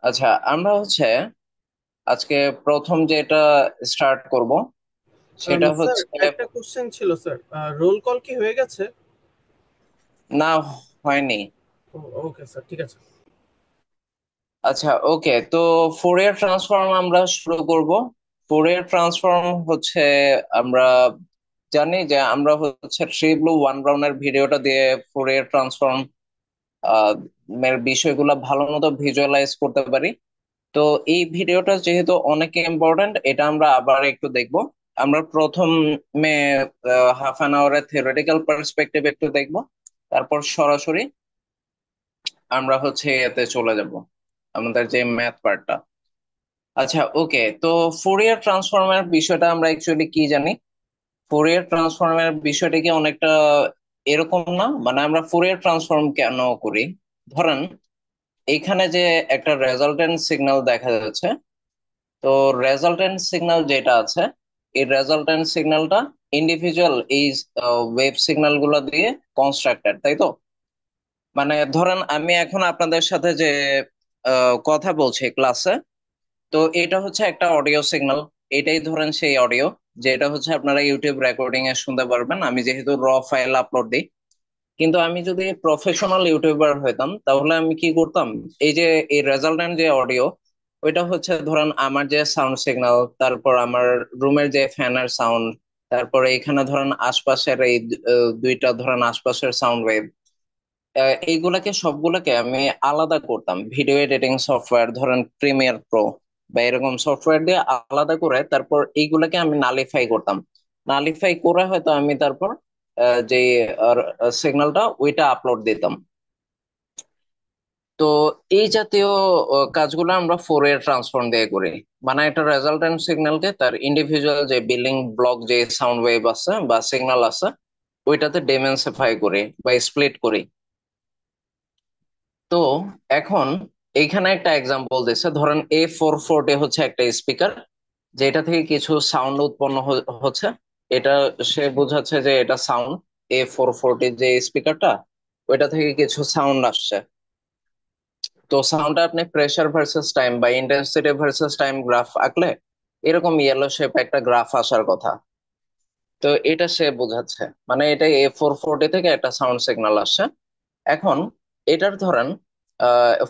আচ্ছা, আমরা আজকে প্রথম যেটা স্টার্ট করব সেটা স্যার, হচ্ছে। একটা কোশ্চেন ছিল স্যার। রোল কল কি হয়ে গেছে? না, হয়নি। ওকে স্যার, ঠিক আছে। আচ্ছা, ওকে, তো ফোরিয়ার ট্রান্সফর্ম আমরা শুরু করব। ফোরিয়ার ট্রান্সফর্ম হচ্ছে, আমরা জানি যে আমরা থ্রি ব্লু ওয়ান ব্রাউনের ভিডিওটা দিয়ে ফোরিয়ার ট্রান্সফর্ম এর বিষয়গুলো ভালো মতো ভিজুয়ালাইজ করতে পারি। তো এই ভিডিওটা যেহেতু অনেক ইম্পর্ট্যান্ট, এটা আমরা আবার একটু দেখব। আমরা প্রথমে হাফ অ্যান আওয়ারের থিওরিটিক্যাল পার্সপেক্টিভ একটু দেখব, তারপর সরাসরি আমরা এতে চলে যাব, আমাদের যে ম্যাথ পার্টটা। আচ্ছা, ওকে, তো ফোরিয়ার ট্রান্সফর্মের বিষয়টা আমরা অ্যাকচুয়ালি কি জানি? ফোরিয়ার ট্রান্সফর্মের বিষয়টা কি অনেকটা এরকম না? মানে আমরা ফোরিয়ার ট্রান্সফর্ম কেন করি? ধরেন এইখানে যে একটা রেজাল্টেন্ট সিগন্যাল দেখা যাচ্ছে, তো রেজাল্টেন্ট সিগন্যাল যেটা আছে, এই রেজাল্টেন্ট সিগন্যালটা ইন্ডিভিজুয়াল এই ওয়েভ সিগন্যাল গুলো দিয়ে কনস্ট্রাক্টেড, তাই তো? মানে ধরেন আমি এখন আপনাদের সাথে যে কথা বলছি ক্লাসে, তো এটা একটা অডিও সিগন্যাল। এটাই ধরেন সেই অডিও, যেটা আপনারা ইউটিউব রেকর্ডিং এ শুনতে পারবেন, আমি যেহেতু র ফাইল আপলোড দিই। কিন্তু আমি যদি প্রফেশনাল ইউটিউবার হইতাম তাহলে আমি কি করতাম? এই যে এই রেজাল্টেন্ট যে অডিও, ওইটা ধরেন আমার যে সাউন্ড সিগন্যাল, তারপর আমার রুমের যে ফ্যানের সাউন্ড, তারপরে এখানে ধরেন আশপাশের এই দুইটা ধরেন আশপাশের সাউন্ড ওয়েভ, এইগুলাকে সবগুলোকে আমি আলাদা করতাম ভিডিও এডিটিং সফটওয়্যার, ধরেন প্রিমিয়ার প্রো বা এরকম সফটওয়্যার দিয়ে আলাদা করে, তারপর এইগুলাকে আমি নালিফাই করতাম। নালিফাই করে হয়তো আমি তারপর যে সিগন্যালটা ওইটা আপলোড দিতাম। তো এই জাতীয় কাজগুলো আমরা ফোরিয়ার ট্রান্সফর্ম দিয়ে করি। মানে একটা রেজাল্টেন্ট সিগন্যালকে তার ইন্ডিভিজুয়াল যে বিল্ডিং ব্লক যে সাউন্ড ওয়েভ আছে বা সিগন্যাল আছে, ওইটাতে ডেমেন্সিফাই করি বা স্প্লিট করি। তো এখন এইখানে একটা এক্সাম্পল দিচ্ছে, ধরেন A440 একটা স্পিকার, যেটা থেকে কিছু সাউন্ড উৎপন্ন হচ্ছে। এটা সে বোঝাচ্ছে যে এটা সাউন্ড। A440 যে স্পিকারটা, ওইটা থেকে কিছু সাউন্ড আসছে। তো সাউন্ডটা আপনি প্রেসার ভার্সেস টাইম বা ইন্টেন্সিটি ভার্সেস টাইম গ্রাফ আঁকলে এরকম ইয়েলো শেপ একটা গ্রাফ আসার কথা। তো এটা সে বোঝাচ্ছে, মানে এটা A440 থেকে একটা সাউন্ড সিগন্যাল আসছে। এখন এটার ধরেন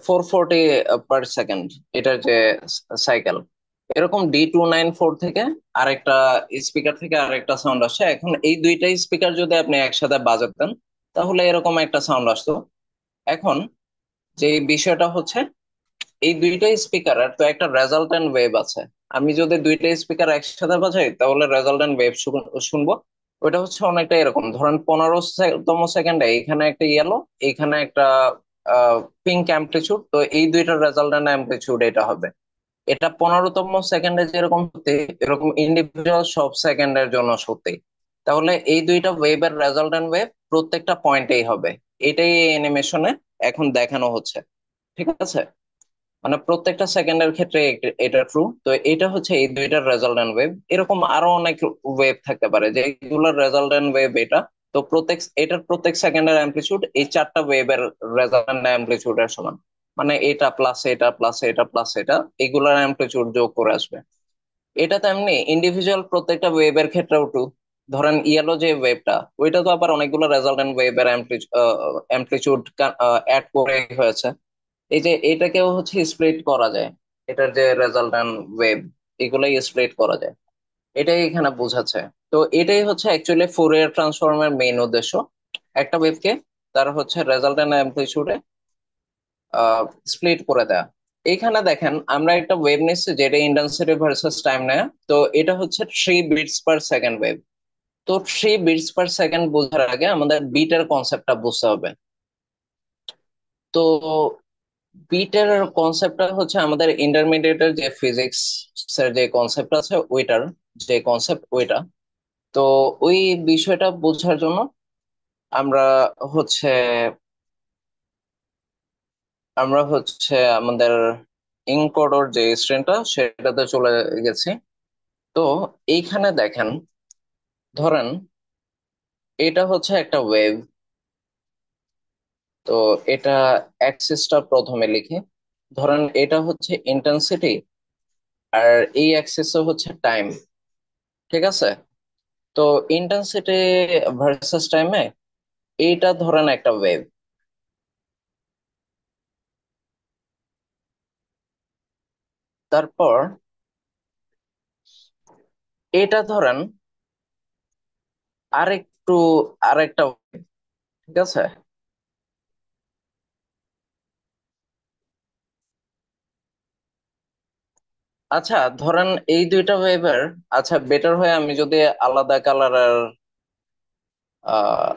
440 পার সেকেন্ড, এটার যে সাইকেল, এরকম D294 থেকে আরেকটা স্পিকার থেকে আরেকটা সাউন্ড আসছে। এখন এই দুইটা স্পিকার যদি আপনি একসাথে বাজাতেন তাহলে এরকম একটা সাউন্ড আসতো। এখন যে বিষয়টা এই দুইটা স্পিকারের তো একটা রেজাল্টেন্ট ওয়েভ আছে। আমি যদি দুইটা স্পিকার একসাথে বাজাই তাহলে রেজাল্টেন্ট ওয়েভ শুনবো। ওইটা অনেকটা এরকম, ধরেন 15তম সেকেন্ডে এখানে একটা ইয়েলো, এখানে একটা পিঙ্ক অ্যামপ্লিচিউড, তো এই দুইটার রেজাল্টেন্ট অ্যামপ্লিচিউড এটা হবে। এটা 15তম সেকেন্ডে যেরকম সত্যি, এরকম ইন্ডিভিজুয়াল সব সেকেন্ডের জন্য সত্যি। তাহলে এই দুইটা ওয়েভের রেজাল্টেন্ট ওয়েভ প্রত্যেকটা পয়েন্টেই হবে। এটাই অ্যানিমেশনে এখন দেখানো হচ্ছে, ঠিক আছে? মানে প্রত্যেকটা সেকেন্ডের ক্ষেত্রে এটা ট্রু। তো এটা এই দুইটার রেজাল্টেন্ট ওয়েভ। এরকম আরো অনেক ওয়েভ থাকতে পারে যেগুলোর রেজাল্টেন্ট ওয়েভ এটা। তো এটার প্রত্যেক সেকেন্ডের অ্যামপ্লিচিউড এই চারটা ওয়েভের রেজাল্টেন্ট অ্যামপ্লিচিউডের সমান। মানে এটা প্লাস এটা প্লাস এটা প্লাস এটা, এগুলোর অ্যামপ্লিচিউড যোগ করে আসবে। এটা তেমনি ইন্ডিভিজুয়াল প্রত্যেকটা ওয়েভের ক্ষেত্রেও ট্রু। ধরেন ইয়েলো যে ওয়েভটা, ওইটা তো আবার অনেকগুলো রেজাল্টেন্ট ওয়েভের অ্যামপ্লিচিউড অ্যাড করে হয়েছে। এই যে এটাকেও স্প্লিট করা যায়, এটার যে রেজাল্টেন্ট ওয়েভ, এগুলাই স্প্লিট করা যায়। এটাই এখানে বোঝাচ্ছে। তো এটাই অ্যাকচুয়ালি ফুরিয়ার ট্রান্সফর্মের মেইন উদ্দেশ্য, একটা ওয়েভকে তার রেজাল্টেন্ট অ্যামপ্লিচিউডে স্প্লিট করে দেয়া। এইখানে দেখেন আমরা একটা ওয়েভ নিচ্ছি যেটা ইন্টেন্সিটি ভার্সেস টাইম নেয়। তো এটা 3 বিটস পার সেকেন্ড ওয়েভ। তো 3 বিটস পার সেকেন্ড বোঝার আগে আমাদের বিটের কনসেপ্টটা বুঝতে হবে। তো বিটের কনসেপ্টটা আমাদের ইন্টারমিডিয়েটের যে ফিজিক্স এর যে কনসেপ্ট আছে ওইটার যে কনসেপ্ট ওইটা। তো ওই বিষয়টা বোঝার জন্য আমরা হচ্ছে আমাদের ইনকোডর যে স্ট্রিমটা সেটাতে চলে গেছি। তো এইখানে দেখেন, ধরেন এটা একটা ওয়েভ। তো এটা অ্যাক্সিসটা প্রথমে লিখি। ধরেন এটা হচ্ছে ইন্টেন্সিটি, আর এই অ্যাক্সিস হচ্ছে টাইম। ঠিক আছে? তো ইন্টেন্সিটি ভার্সেস টাইমে এইটা ধরেন একটা ওয়েভ। তারপর এটা ধরেন আরেকটু আরেকটা wave, ঠিক আছে? আচ্ছা, ধরেন এই দুইটা ওয়েভের, আচ্ছা বেটার হয় আমি যদি আলাদা কালারের আহ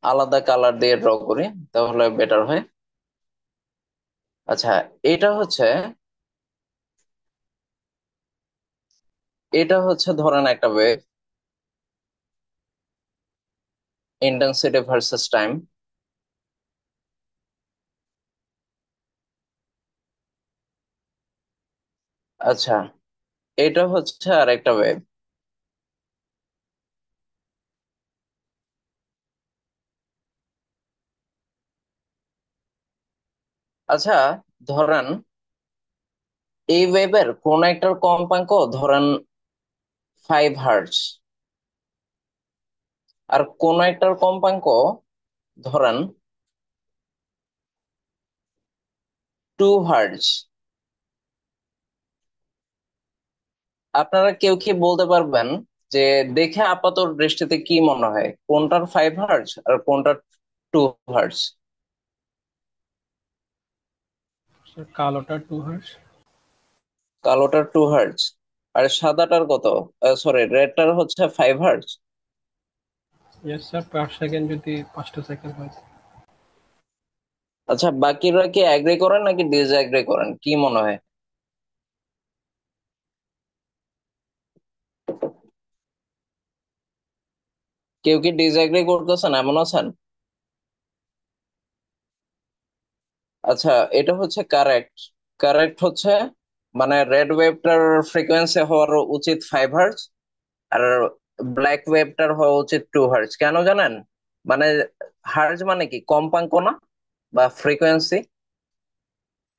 আলাদা কালার দিয়ে ড্র করি, তাহলে বেটার হয়। আচ্ছা, এটা হচ্ছে এটা হচ্ছে ধরেন একটা ওয়েভ, ইন্টেন্সিটি ভার্সেস টাইম। আচ্ছা, এটা হচ্ছে আরেকটা ওয়েভ। আচ্ছা, ধরেন এই ওয়েভের কোন একটার কম্পাঙ্ক ধরেন 5 হার্টজ, আর কোন একটার কম্পাঙ্ক ধরেন 2 হার্টজ। আপনারা কেউ কি বলতে পারবেন যে দেখে আপাত দৃষ্টিতে কি মনে হয় কোনটার 5 হার্টজ আর কোনটার 2 হার্টজ? স্যার কালোটা 2 হার্স। কালোটার 2 হার্টজ, আর সাদাটার কত? সরি, রেডটার হচ্ছে 5 hertz. Yes sir, per second যদি 5টা সেকেন্ড হয়। আচ্ছা, বাকিরা কি অ্যাগ্রি করেন নাকি ডিসঅ্যাগ্রি করেন, কি মনে হয়? কেউ কি ডিসঅ্যাগ্রি করতেছেন, এমন আছেন? আচ্ছা, এটা হচ্ছে কারেক্ট। কারেক্ট হচ্ছে, মানে রেড ওয়েভটার ফ্রিকোয়েন্সি হওয়ার উচিত 5 হার্টজ, আর ব্ল্যাক ওয়েভটার হওয়া উচিত 2 হার্টজ। কেন জানেন? মানে হার্টজ মানে কি, কম্পাঙ্ক না, বা ফ্রিকোয়েন্সি।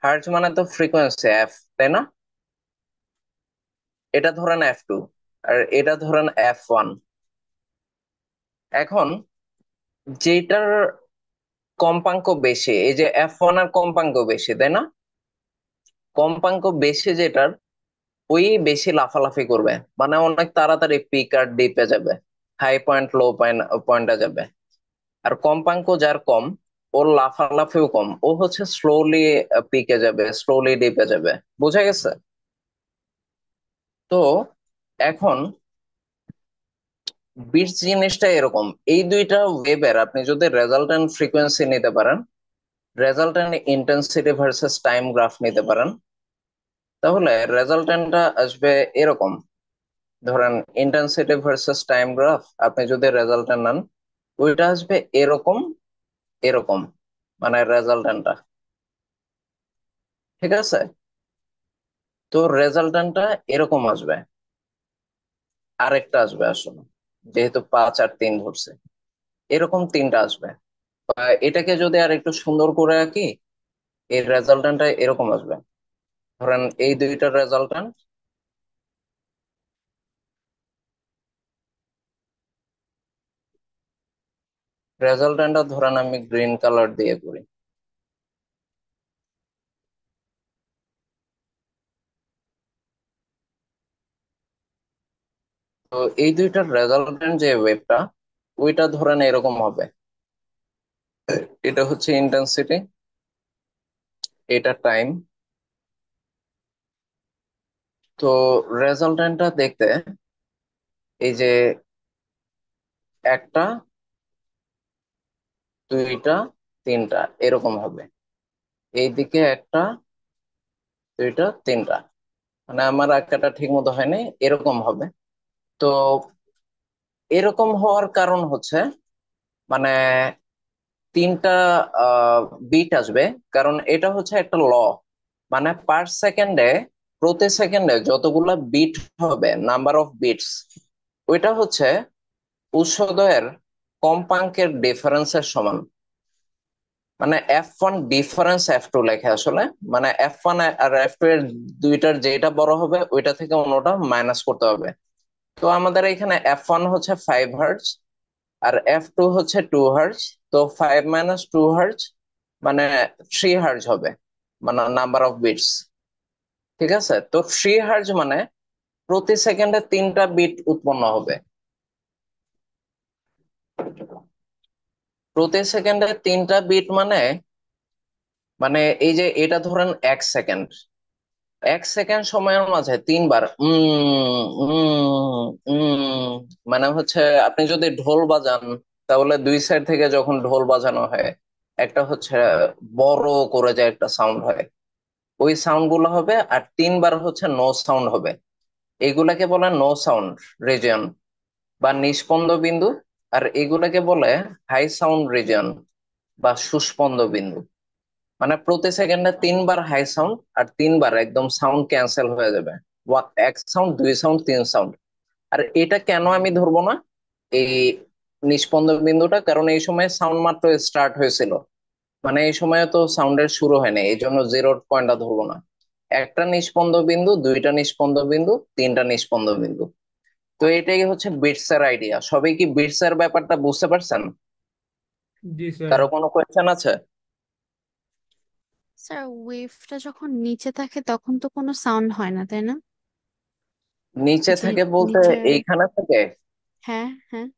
হার্টজ মানে তো ফ্রিকোয়েন্সি এফ, তাই না? এটা ধরেন F2, আর এটা ধরেন F1। এখন যেটার কম্পাঙ্ক বেশি, এই যে F1 এর কম্পাঙ্ক বেশি, তাই না? কম্পাঙ্ক বেশি যেটার, ওই বেশি লাফালাফি করবে, মানে অনেক তাড়াতাড়ি পিক আর ডিপে যাবে, হাই পয়েন্ট লো পয়েন্ট পয়েন্টে যাবে। আর কম্পাঙ্ক যার কম, ওর লাফালাফিও কম, ও হচ্ছে স্লোলি পিকে যাবে, স্লোলি ডিপে যাবে। বুঝা গেছে? তো এখন বিটস জিনিসটা এরকম, এই দুইটা ওয়েভের আপনি যদি রেজাল্টেন্ট ফ্রিকোয়েন্সি নিতে পারেন, resultant intensity versus time graph নিতে পারেন, তাহলে রেজাল্টেন্টটা আসবে এরকম। ধরেন ইন্টেন্সিটি ভার্সেস টাইম গ্রাফ আপনি যদি রেজাল্টেন্ট নেন, ওইটা আসবে এরকম, এরকম, মানে রেজাল্টেন্টটা। ঠিক আছে? তো রেজাল্টেন্টটা এরকম আসবে, আরেকটা আসবে আসলে, যেহেতু 5 আর 3 ধরছে, এরকম তিনটা আসবে। এটাকে যদি আর একটু সুন্দর করে আঁকি, এই রেজাল্টেন্টটা এরকম আসবে। ধরেন এই দুইটার রেজাল্টেন্ট, রেজাল্টেন্টটা ধরেন আমি গ্রিন কালার দিয়ে করি। তো এই দুইটার রেজাল্টেন্ট যে ওয়েভটা, ওইটা ধরেন এরকম হবে। এটা হচ্ছে ইন্টেন্সিটি, এটা টাইম। তো রেজাল্টেন্টটা দেখতে এই যে একটা, দুইটা, তিনটা এরকম হবে। এইদিকে একটা, দুইটা, তিনটা, মানে আমার আঁকাটা ঠিক মতো হয়নি, এরকম হবে। তো এরকম হওয়ার কারণ হচ্ছে, মানে তিনটা বিট আসবে, কারণ এটা হচ্ছে একটা ল। মানে পার সেকেন্ডে, প্রতি সেকেন্ডে যতগুলা বিট হবে, নাম্বার অফ বিটস, ওইটা হচ্ছে উৎসদয়ের কম্পাঙ্কের ডিফারেন্সের সমান। মানে F1 ডিফারেন্স F2 লেখে আসলে। মানে F1 আর F2 এর দুইটার যেটা বড় হবে ওইটা থেকে অন্যটা মাইনাস করতে হবে। তো আমাদের এখানে F1 হচ্ছে 5 হার্টজ আর F2 হচ্ছে 2 হার্টজ। তো 5 - 2 হার্টজ মানে 3 হার্টজ হবে, মানে নাম্বার অফ বিটস। ঠিক আছে, তো 3 হার্টজ মানে প্রতি সেকেন্ডে 3টা বিট উৎপন্ন হবে। প্রতি সেকেন্ডে 3টা বিট মানে, মানে এই যে এটা ধরেন 1 সেকেন্ড, 1 সেকেন্ড সময়ের মাঝে 3বার মানে হচ্ছে আপনি যদি ঢোল বাজান, তাহলে দুই সাইড থেকে যখন ঢোল বাজানো হয় একটা হচ্ছে বড় করে যে একটা সাউন্ড হয়, ওই সাউন্ড গুলো হবে। আর 3বার হচ্ছে নো সাউন্ড হবে। এগুলাকে বলে নো সাউন্ড রিজিয়ন বা নিস্পন্দ বিন্দু। আর এগুলাকে বলে হাই সাউন্ড রিজিয়ন বা সুস্পন্দ বিন্দু। মানে প্রতি সেকেন্ডে 3বার হাই সাউন্ড আর 3বার একদম সাউন্ড ক্যান্সেল হয়ে যাবে। 1 সাউন্ড, 2 সাউন্ড, 3 সাউন্ড। আর এটা কেন আমি ধরবো না এই নিস্পন্দ বিন্দুটা, কারণ এই সময় সাউন্ড মাত্র স্টার্ট হয়েছিল। মানে এই সময় তো সাউন্ডের শুরু হয়নি, এই জন্য জিরোর পয়েন্টটা ধরবো না। একটা নিস্পন্দ বিন্দু, দুইটা নিস্পন্দ বিন্দু, 3টা নিস্পন্দ বিন্দু। তো এটাই হচ্ছে বিটস এর আইডিয়া। সবাই কি বিটস এর ব্যাপারটা বুঝতে পারছেন? জি স্যার। কারো কোনো কোয়েশ্চেন আছে? স্যার ওয়েভটা যখন নিচে থাকে তখন তো কোনো সাউন্ড হয় না, তাই না? নিচে যে থেকে বলতে নিচে। এইখানে থেকে? হ্যাঁ, হ্যাঁ।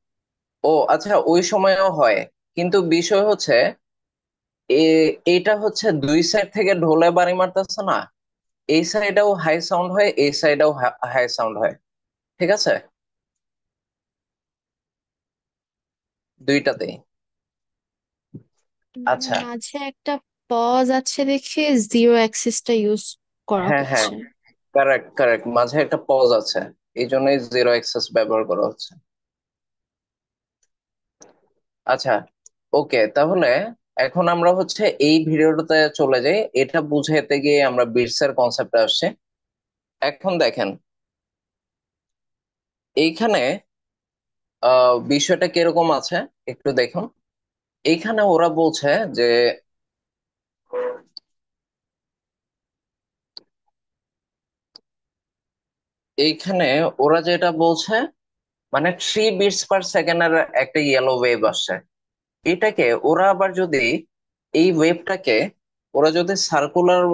ও আচ্ছা, ওই সময়ও হয়। কিন্তু বিষয় হচ্ছে এটা হচ্ছে দুই সাইড থেকে ঢোলে বাড়ি মারতেছে না, এই সাইডেও হাই সাউন্ড হয়, এই সাইডেও হাই সাউন্ড হয়। ঠিক আছে, দুইটাতেই। মানে আচ্ছা, মাঝে একটা পজ আছে দেখে জিরো অ্যাক্সিসটা ইউজ করা হ্যাঁ হ্যাঁ, হচ্ছে। কারেক্ট কারেক্ট, মাঝে একটা পজ আছে, এই জন্যই জিরো এক্সেস ব্যবহার করা হচ্ছে। আচ্ছা, ওকে, তাহলে এখন আমরা হচ্ছে এই ভিডিওটাতে চলে যাই। এটা বুঝাইতে গিয়ে আমরা বিটস এর কনসেপ্টে আসছি। এখন দেখেন এইখানে বিষয়টা কিরকম আছে একটু দেখুন। এইখানে ওরা বলছে যে এইখানে ওরা যেটা বলছে, মানে 3 বিটস পার সেকেন্ডের একটা ইয়েলো ওয়েভ আসছে। এটাকে ওরা আবার যদি এই ওয়েভটাকে ওরা যদি সার্কুলার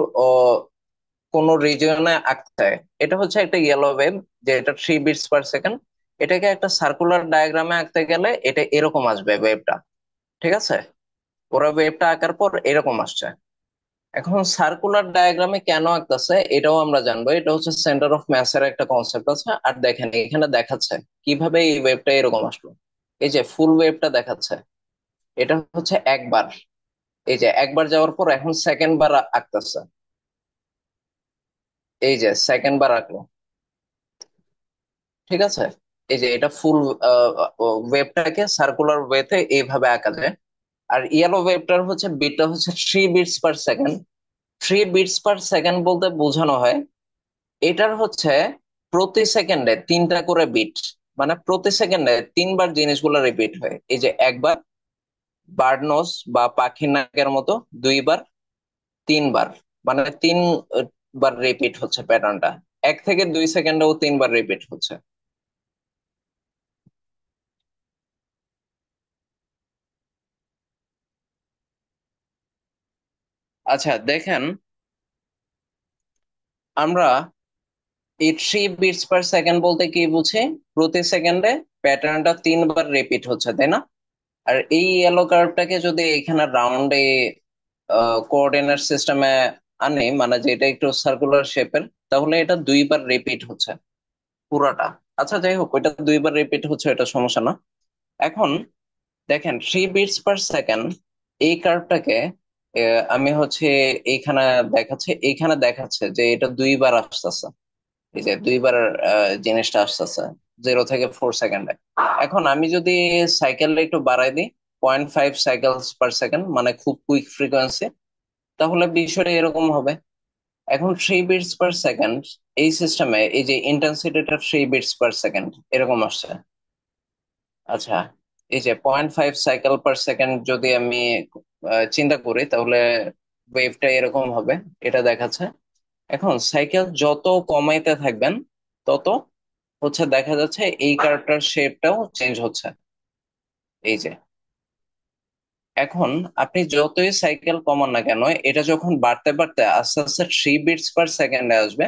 কোন রিজিয়নে আঁকতে চায়, এটা হচ্ছে একটা ইয়েলো ওয়েভ, যে এটা 3 বিটস পার সেকেন্ড। এটাকে একটা সার্কুলার ডায়াগ্রামে আঁকতে গেলে এটা এরকম আসবে ওয়েভটা। ঠিক আছে, ওরা ওয়েভটা আঁকার পর এরকম আসছে। এখন সার্কুলার ডায়াগ্রামে কেন আঁকতেছে এটাও আমরা জানবো। এটা হচ্ছে সেন্টার অফ ম্যাসের একটা কনসেপ্ট আছে। আর দেখেন এখানে দেখাচ্ছে কিভাবে এই ওয়েভটা এরকম আসলো। এই যে ফুল ওয়েভটা দেখাচ্ছে, এটা হচ্ছে একবার। এই যে একবার যাওয়ার পর এখন সেকেন্ড বার আঁকতেছে। এই যে সেকেন্ড বার আঁকলো। ঠিক আছে, এই যে এটা ফুল ওয়েভটাকে সার্কুলার ওয়েতে এইভাবে আঁকা যায়। আর ইয়েলো ওয়েভটার হচ্ছে বিটটা হচ্ছে 3 bits per second. 3 bits per second বলতে বোঝানো হয় এটার হচ্ছে প্রতি সেকেন্ডে 3টা করে বিট। মানে প্রতি সেকেন্ডে 3বার জিনিসগুলো রিপিট হয়। এই যে একবার বার্ড নোজ বা পাখির নাকের মতো, 2বার, 3বার, মানে 3বার রিপিট হচ্ছে প্যাটার্নটা। 1 থেকে 2 সেকেন্ডেও 3বার রিপিট হচ্ছে। আচ্ছা দেখেন, আমরা এই 3 বিটস পার সেকেন্ড বলতে কি বুঝি? প্রতি সেকেন্ডে প্যাটার্নটা 3বার রিপিট হচ্ছে, তাই না? আর এই ইয়েলো কার্ভটাকে যদি এখানে রাউন্ডে কোঅর্ডিনেট সিস্টেমে আনি, মানে যেটা একটু সার্কুলার শেপের, তাহলে এটা 2বার রিপিট হচ্ছে পুরাটা। আচ্ছা যাই হোক, ওইটা 2বার রিপিট হচ্ছে, এটা সমস্যা না। এখন দেখেন 3 বিটস পার সেকেন্ড এই কার্ভটাকে আমি হচ্ছে এইখানে এইখানে দেখাচ্ছে যে এটা 2বার আসতেছে। এই যে 2বার জিনিসটা আসতেছে 0 থেকে 4 সেকেন্ডে। এখন আমি যদি সাইকেলটা একটু বাড়াই দিই, 0.5 সাইকেলস পার সেকেন্ড, মানে খুব কুইক ফ্রিকোয়েন্সি, তাহলে বিষয়টা এরকম হবে। এখন 3 বিটস পার সেকেন্ড এই সিস্টেমে এই যে ইন্টেন্সিটিটা 3 বিটস পার সেকেন্ড এরকম আসছে। আচ্ছা, এই যে 0.5 সাইকেল পার সেকেন্ড যদি আমি চিন্তা করি, তাহলে ওয়েভটা এরকম হবে, এটা দেখাচ্ছে। এখন সাইকেল যত কমাইতে থাকবেন, তত হচ্ছে দেখা যাচ্ছে এই কার্ভটার শেপটাও চেঞ্জ হচ্ছে। এই যে এখন আপনি যতই সাইকেল কমান না কেন, এটা যখন বাড়তে বাড়তে আস্তে আস্তে 3 বিটস পার সেকেন্ডে আসবে,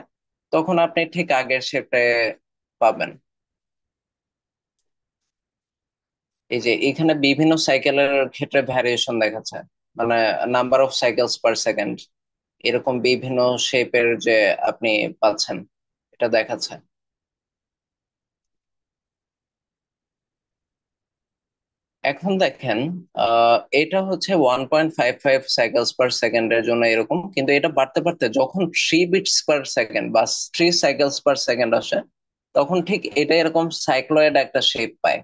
তখন আপনি ঠিক আগের শেপটায় পাবেন। এই যে এখানে বিভিন্ন সাইকেলের ক্ষেত্রে ভ্যারিয়েশন দেখাচ্ছে, মানে number of cycles per second, এরকম বিভিন্ন শেপের যে আপনি পাচ্ছেন, এটা দেখাচ্ছে। এখন দেখেন, এটা হচ্ছে 1.55 সাইকেলস পার সেকেন্ডের জন্য এরকম, কিন্তু এটা বাড়তে বাড়তে যখন 3 বিটস পার সেকেন্ড বা 3 সাইকেলস পার সেকেন্ড আসে, তখন ঠিক এটা এরকম সাইক্লয়েড একটা শেপ পায়।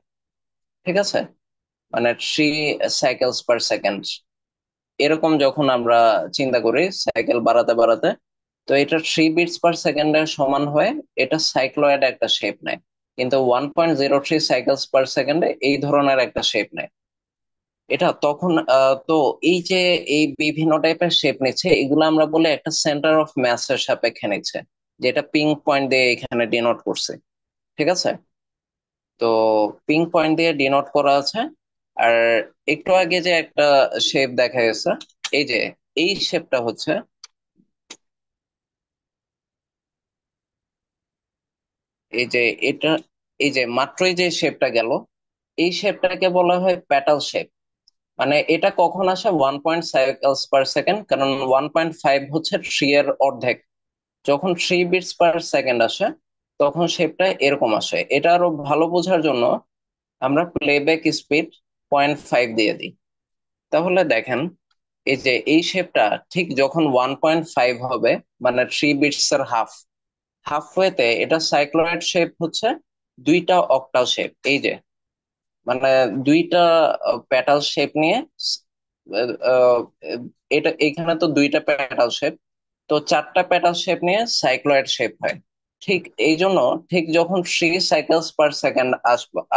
ঠিক আছে, মানে 3 সাইকেলস পার সেকেন্ড, এরকম যখন আমরা চিন্তা করি সাইকেল বাড়াতে বাড়াতে, তো এটা 3 বিটস পার সেকেন্ডের সমান হয়ে এটা সাইক্লয়েড একটা শেপ নেয়। কিন্তু 1.03 সাইকেলস পার সেকেন্ডে এই ধরনের একটা শেপ নেয়। এটা তখন তো এই যে এই বিভিন্ন টাইপের শেপ নিচ্ছে, এগুলো আমরা বলে একটা সেন্টার অফ ম্যাস এর সাপেক্ষে নিচ্ছে, যেটা পিঙ্ক পয়েন্ট দিয়ে এখানে ডিনোট করছে। ঠিক আছে, তো পিঙ্ক পয়েন্ট দিয়ে ডিনোট করা আছে। আর একটু আগে যে একটা শেপ দেখা গেছে, এই যে এই শেপটা হচ্ছে, এই যে এটা, এই যে মাত্রই যে শেপটা গেল, এই শেপটাকে বলা হয় প্যাটাল শেপ। মানে এটা কখন আসে 1 সাইকেলস পার সেকেন্ড, কারণ 1.5 হচ্ছে 3 এর অর্ধেক। যখন 3 বিটস পার সেকেন্ড আসে, তখন শেপটা এরকম আসে। এটা আরো ভালো বোঝার জন্য আমরা প্লেব্যাক স্পিড 0.5 দিয়ে দিই। তাহলে দেখেন, এই যে এই শেপটা ঠিক যখন 1.5 হবে, মানে 3 বিটস এর হাফ, হাফ ওয়েতে এটা সাইক্লয়েড শেপ হচ্ছে 2টা অক্টাল শেপ। এই যে মানে 2টা প্যাটাল শেপ নিয়ে আহ, আহ, এটা এখানে তো 2টা প্যাটাল শেপ, তো 4টা প্যাটাল শেপ নিয়ে সাইক্লয়েড শেপ হয়। ঠিক এই জন্য ঠিক যখন 3 সাইকেলস পার সেকেন্ড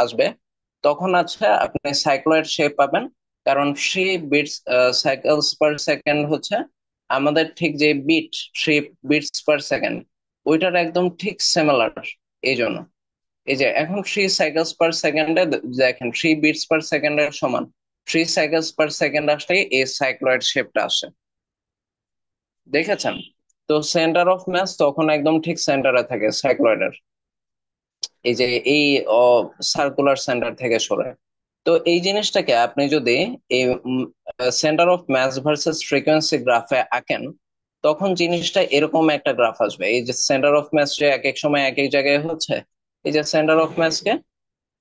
আসবে, তখন আছে আপনি সাইক্লয়েড শেপ পাবেন। কারণ 3 বিটস সাইকেলস পার সেকেন্ড হচ্ছে আমাদের ঠিক যে বিট, 3 বিটস পার সেকেন্ড, ওইটার একদম ঠিক সিমিলার। এই জন্য এই যে এখন 3 সাইকেলস পার সেকেন্ডে দেখেন 3 বিটস পার সেকেন্ডের সমান 3 সাইকেলস পার সেকেন্ড আসলেই এই সাইক্লয়েড শেপটা আসে। দেখেছেন? তো সেন্টার অফ মাস তখন একদম ঠিক সেন্টারে থাকে সাইক্লয়েডের, এই যে এই সার্কুলার সেন্টার থেকে সরে। তো এই জিনিসটাকে আপনি যদি এই center of mass versus frequency গ্রাফে আঁকেন, তখন জিনিসটা এরকম একটা গ্রাফ আসবে। এই যে সেন্টার অফ মাস যে এক এক সময় এক এক জায়গায় হচ্ছে, এই যে সেন্টার অফ মাসকে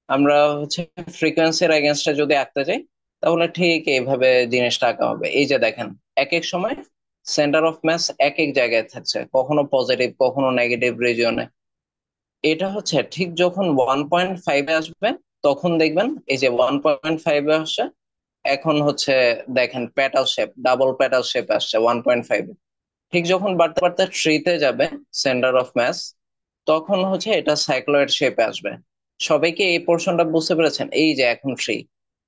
আমরা হচ্ছে ফ্রিকোয়েন্সির এগেনস্টে যদি আঁকতে যাই, তাহলে ঠিক এইভাবে জিনিসটা আঁকা হবে। এই যে দেখেন, এক এক সময় সেন্টার অফ মাস এক এক জায়গায় থাকছে, কখনো পজিটিভ কখনো নেগেটিভ রিজিয়নে। এটা হচ্ছে ঠিক যখন 1.5-এ আসবে, তখন দেখবেন এই যে 1.5-এ আসছে। এখন হচ্ছে দেখেন petal shape, double petal shape আসছে 1.5-এ। ঠিক যখন বাড়তে বাড়তে 3-তে যাবে সেন্টার অফ মাস, তখন হচ্ছে এটা সাইক্লয়েড শেপে আসবে। সবাইকে এই পোর্শনটা বুঝতে পেরেছেন? এই যে এখন 3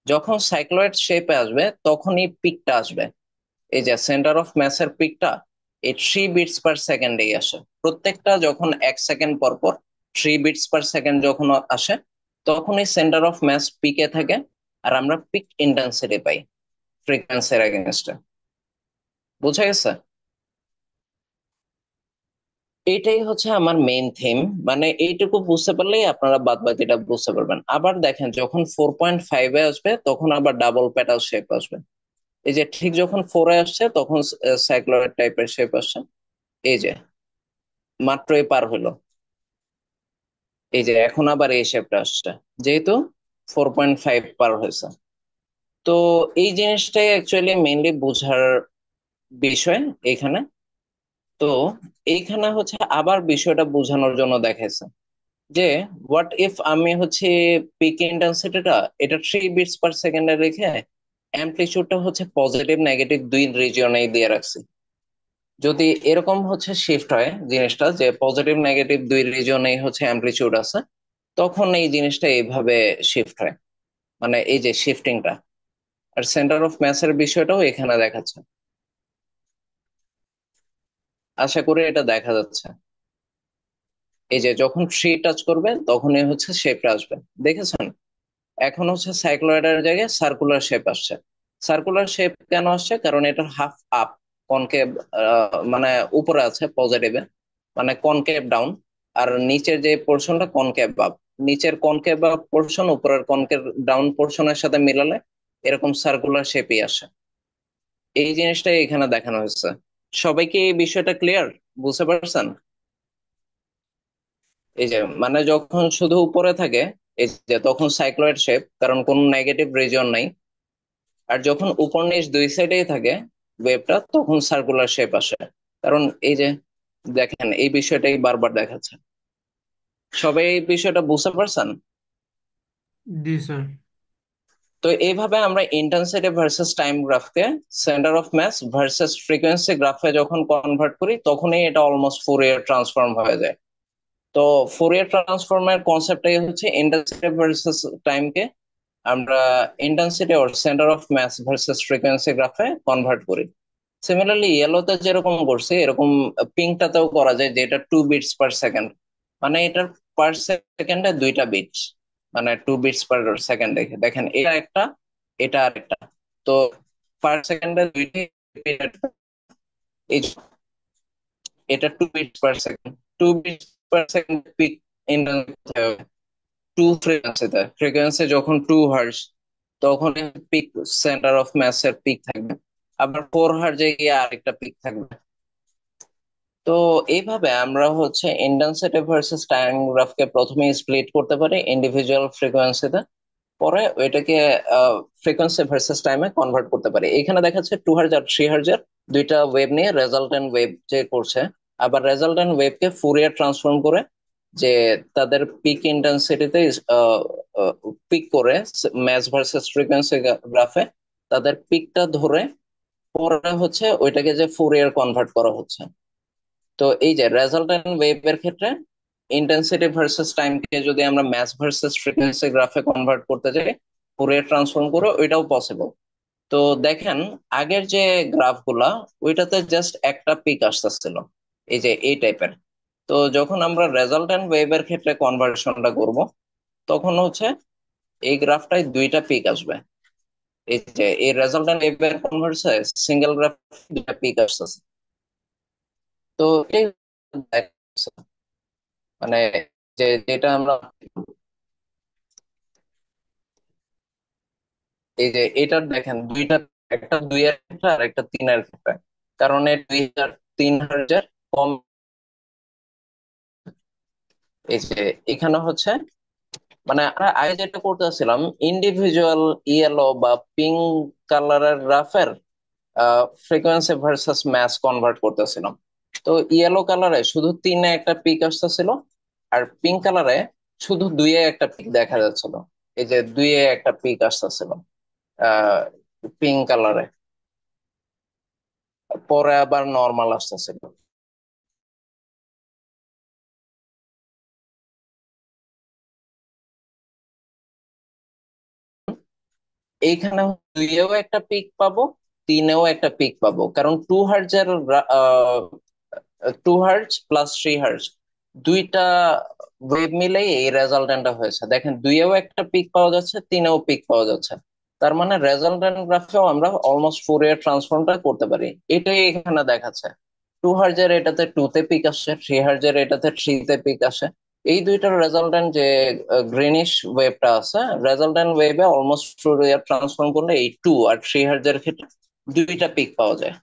যখন সাইক্লয়েড শেপে আসবে, তখনই পিকটা আসবে। এই যে সেন্টার অফ ম্যাসের পিকটা এই 3 বিটস পার সেকেন্ডেই আসে। প্রত্যেকটা যখন 1 সেকেন্ড পর পর 3 বিটস পার সেকেন্ড যখন আসে, তখনই সেন্টার অফ ম্যাস পিকে থাকে, আর আমরা পিক ইন্টেন্সিটি পাই ফ্রিকোয়েন্সির এগেনস্টে। বুঝা গেছে? এটাই হচ্ছে আমার মেইন থিম। মানে এইটুকু বুঝতে পারলেই আপনারা বাদ বাকিটা বুঝতে পারবেন। আবার দেখেন যখন 4.5-এ আসবে, তখন আবার ডাবল প্যাটাল শেপ আসবে। এই যে ঠিক যখন 4-এ আসছে, তখন সাইক্লয়েড টাইপের শেপ আসছে। এই যে মাত্রই পার হলো, এই যে এখন আবার এই শেপটা আসছে, যেহেতু 4.5 পার হয়েছে। তো এই জিনিসটাই অ্যাকচুয়ালি মেইনলি বোঝার বিষয় এখানে। তো এইখানে হচ্ছে আবার বিষয়টা বোঝানোর জন্য দেখাইছে যে হোয়াট ইফ আমি হচ্ছে পিক ইন্টেন্সিটিটা এটা 3 বিটস পার সেকেন্ডে রেখে অ্যামপ্লিচিউডটা হচ্ছে পজিটিভ নেগেটিভ দুই রিজিয়নেই দিয়ে রাখছি। যদি এরকম হচ্ছে শিফট হয় জিনিসটা, যে পজিটিভ নেগেটিভ দুই রিজনেই হচ্ছে অ্যামপ্লিচিউড আছে, তখন এই জিনিসটা এইভাবে শিফট হয়। মানে এই যে শিফটিংটা, আর সেন্টার অফ ম্যাসের বিষয়টাও এখানে দেখাচ্ছে। আশা করি এটা দেখা যাচ্ছে। এই যে যখন থ্রি টাচ করবে তখনই হচ্ছে শেপটা আসবে, দেখেছেন? এখন হচ্ছে সাইক্লয়েডের জায়গায় সার্কুলার শেপ আসছে। সার্কুলার শেপ কেন আসছে? কারণ এটার হাফ আপ, কনকেভ, মানে উপরে আছে পজিটিভে, মানে কনকেভ ডাউন, আর নিচের যে পোর্শনটা কনকেভ আপ। নিচের কনকেভ আপ পোর্শন উপরের কনকেভ ডাউন পোর্শনের সাথে মিলালে এরকম সার্কুলার শেপই আসে। এই জিনিসটাই এখানে দেখানো হয়েছে। সবাইকে এই বিষয়টা ক্লিয়ার, বুঝতে পারছেন? এই যে মানে যখন শুধু উপরে থাকে, এই যে তখন সাইক্লয়েড শেপ, কারণ কোনো নেগেটিভ রিজন নাই। আর যখন উপর নিচ দুই সাইডেই থাকে ওয়েভটা, তখন সার্কুলার শেপ আসে। কারণ এই যে দেখেন, এই বিষয়টাই বারবার দেখাচ্ছে। সবাই এই বিষয়টা বুঝতে পারছেন? জি স্যার। তো এইভাবে আমরা ইন্টেন্সিটি ভার্সেস টাইম গ্রাফকে centre of mass versus frequency গ্রাফে যখন কনভার্ট করি, তখনই এটা অলমোস্ট ফুরিয়ার ট্রান্সফর্ম হয়ে যায়। তো ফুরিয়ার ট্রান্সফর্মের কনসেপ্টটাই হচ্ছে ইন্টেন্সিটি ভার্সেস টাইমকে আমরা ইন্টেন্সিটি ওর center of mass versus frequency গ্রাফে কনভার্ট করি। সিমিলারলি ইয়েলোতে যেরকম করছে, এরকম পিঙ্কটাতেও করা যায়, যেটা 2 বিটস পার সেকেন্ড। মানে এটার পার সেকেন্ডে দুইটা বিটস, মানে 2 বিটস পার সেকেন্ড। দেখে দেখেন, এটা একটা, এটা আরেকটা। তো পার সেকেন্ডে দুইটাই repeated। এই যে এটা 2 bits per second, 2 bits per second peak intensity, two ফ্রিকোয়েন্সিতে, ফ্রিকোয়েন্সি যখন 2 হার্জ, তখন পিক সেন্টার অফ ম্যাসের পিক থাকবে। আবার 4 হার্জে গিয়ে আরেকটা পিক থাকবে। তো এইভাবে আমরা হচ্ছে ইন্টেন্সিটি ভার্সেস টাইম গ্রাফকে প্রথমে স্প্লিট করতে পারি ইন্ডিভিজুয়াল ফ্রিকোয়েন্সিতে, পরে ওইটাকে ফ্রিকোয়েন্সি ভার্সেস টাইমে কনভার্ট করতে পারি। এখানে দেখাচ্ছে 2 হার্জ আর 3 হার্জের দুইটা ওয়েভ নিয়ে রেজাল্টেন্ট ওয়েভ যে করছে। আবার রেজাল্টেন্ট ওয়েভকে ফুরিয়ার ট্রান্সফর্ম করে, যে তাদের পিক ইন্টেন্সিটিতে পিক করে ম্যাস ভার্সেস ফ্রিকোয়েন্সি গ্রাফে তাদের পিকটা ধরে, পরে হচ্ছে ওইটাকে যে ফুরিয়ার কনভার্ট করা হচ্ছে। তো এই যে রেজাল্টেন্ট ওয়েভের ক্ষেত্রে ইন্টেন্সিটি ভার্সেস টাইমকে যদি আমরা ম্যাস ভার্সেস ফ্রিকোয়েন্সি গ্রাফে কনভার্ট করতে যাই, ফুরিয়ার ট্রান্সফর্ম করে, ওইটাও পসিবল। তো দেখেন, আগের যে গ্রাফগুলা, ওইটাতে জাস্ট একটা পিক আসতেছিল, এই যে এই টাইপের। তো যখন আমরা রেজাল্টেন্ট ওয়েভের ক্ষেত্রে কনভার্সনটা করব, তখন হচ্ছে এই গ্রাফটায় দুইটা পিক আসবে। এই যে এই রেজাল্টেন্ট ওয়েভের কনভার্সে সিঙ্গেল গ্রাফ দুইটা পিক আসতেছে। তো এই দেখাচ্ছে, মানে যে যেটা আমরা, এই যে এটার দেখেন দুইটা, একটা 2 এর ক্ষেত্রে আর একটা 3 এর ক্ষেত্রে। কারণ এর 2 আর 3 হার্জের কম। এই যে এখানে হচ্ছে, মানে আমরা আগে যেটা করতেছিলাম, ইন্ডিভিজুয়াল ইয়েলো বা পিঙ্ক কালারের গ্রাফের ফ্রিকোয়েন্সি ভার্সাস ম্যাস কনভার্ট করতেছিলাম। তো ইয়েলো কালারে শুধু 3-এ একটা পিক আসতেছিল, আর পিঙ্ক কালারে শুধু 2-এ একটা পিক দেখা যাচ্ছিল। এই যে 2-এ একটা পিক আসতেছিল আহ পিঙ্ক কালারে, পরে আবার নর্মাল আসতেছিল। এইখানে 2-এও একটা পিক পাবো, 3-এও একটা পিক পাবো, কারণ 2 হার্জের 2 হার্জ প্লাস 3 হার্জ দুইটা ওয়েভ মিলেই এই রেজাল্টেন্টটা হয়েছে। দেখেন, 2-এও একটা পিক পাওয়া যাচ্ছে, 3-এও পিক পাওয়া যাচ্ছে। তার মানে রেজাল্টেন্ট গ্রাফেও আমরা অলমোস্ট ফোরিয়ার ট্রান্সফর্মটা করতে পারি। এটাই এখানে দেখাচ্ছে, 2 হার্জের এটাতে 2-তে পিক আসছে, 3 হার্জের এটাতে 3-তে পিক আসে। এই দুইটার রেজাল্টেন্ট যে গ্রিনিশ ওয়েভটা আছে, রেজাল্টেন্ট ওয়েভে অলমোস্ট ফোরিয়ার ট্রান্সফর্ম করলে এই 2 আর 3 হার্জের ক্ষেত্রে দুইটা পিক পাওয়া যায়।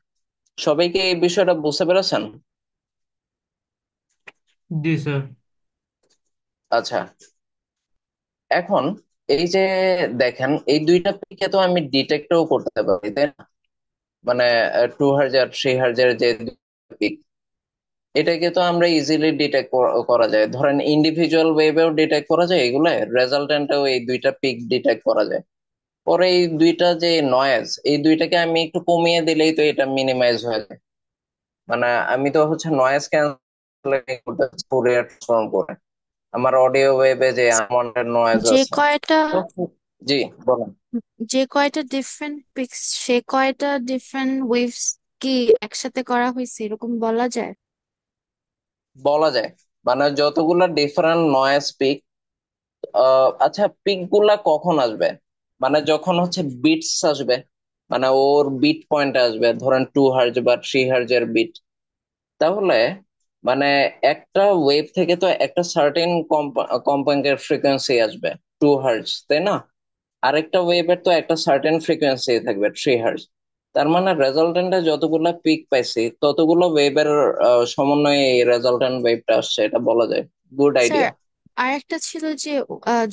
সবাইকে এই বিষয়টা বুঝতে পেরেছেন? জি স্যার। আচ্ছা, এখন এই যে দেখেন, এই দুইটা পিকে তো আমি ডিটেক্টও করতে পারি, তাই না? মানে 2 হার্জ আর 3 হার্জের যে পিক, এটাকে তো আমরা ইজিলি ডিটেক্ট করা যায়। ধরেন ইন্ডিভিজুয়াল ওয়েভেও ডিটেক্ট করা যায় এগুলো, রেজাল্টেন্টেও এই দুইটা পিক ডিটেক্ট করা যায়। পরে এই দুইটা যে নয়েজ, এই দুইটাকে আমি একটু কমিয়ে দিলেই তো এটা মিনিমাইজ হয়ে যায়। মানে আমি তো হচ্ছে নয়েজ ক্যান্সেলিং করতে ফুরিয়ার ট্রান্সফর্ম করে, আমার অডিও ওয়েভে যে আনওয়ান্টেড নয়েজ যে আছে। কয়টা তো জি, বলেন। যে কয়টা ডিফারেন্ট পিক্স সে কয়টা ডিফারেন্ট ওয়েভস কি একসাথে করা হয়েছে এরকম বলা যায়? বলা যায়, মানে যতগুলা ডিফারেন্ট নয়েজ পিক। আচ্ছা, পিক গুলা কখন আসবে? মানে যখন হচ্ছে বিটস আসবে, মানে ওর বিট পয়েন্ট আসবে, ধরেন 2 হার্জ বা 3 হার্জ এর বিট। তাহলে মানে একটা ওয়েভ থেকে তো একটা সার্টেন কম্পাঙ্কের ফ্রিকোয়েন্সি আসবে, 2 হার্জ, তাই না? আরেকটা ওয়েভের তো একটা সার্টেন ফ্রিকোয়েন্সি থাকবে, 3 হার্জ। তার মানে রেজাল্টেন্টে যতগুলো পিক পাইছি ততগুলো ওয়েভের সমন্বয়ে এই রেজাল্টেন্ট ওয়েভটা আসছে, এটা বলা যায়। Good sir, idea. আর একটা ছিল যে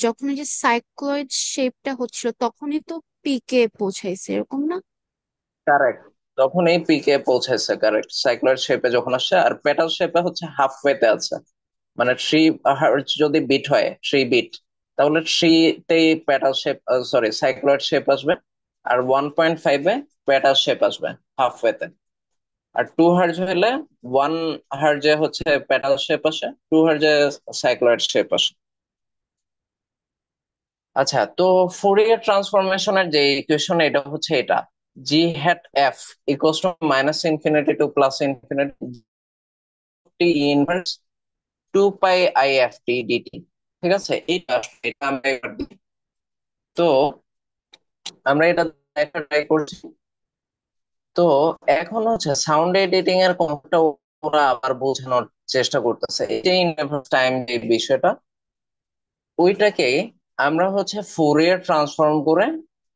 যখন ওই যে সাইক্লয়েড শেপটা হচ্ছিল তখনই তো পিকে পৌঁছাইছে এরকম না? কারেক্ট, তখন এই পিকে পৌঁছেছে, কারেক্ট। সাইক্লয়েড শেপে যখন আসছে, আর পেটাল শেপে হচ্ছে হাফ ওয়েতে আছে। মানে 3 হার্জ যদি বিট হয়, 3 বিট, তাহলে 3তেই petal shape, sorry, cycloid shape আসবে। আর 1.5-এ পেটাল শেপ আসবে, হাফ ওয়েতে। আর 2 হার্জ হলে 1 হার্জে হচ্ছে পেটাল শেপ আসে, 2 হার্জে সাইক্লয়েড শেপ আসে। আচ্ছা, তো ফুরিয়ার ট্রান্সফরমেশনের যে ইকুয়েশন, এটা হচ্ছে এটা: G hat F equals to minus infinity to plus infinity T inverse 2 pi I F T DT. ঠিক আছে, এটা এটা আমরা এবার দেখি। তো আমরা এটা দেখা ট্রাই করছি। তো এখন হচ্ছে সাউন্ড এডিটিং এর কনসেপ্টটা ওরা আবার বোঝানোর চেষ্টা করতেছে, এই যে ইনভার্স টাইম যে বিষয়টা, ওইটাকে আমরা হচ্ছে ফুরিয়ার ট্রান্সফর্ম করে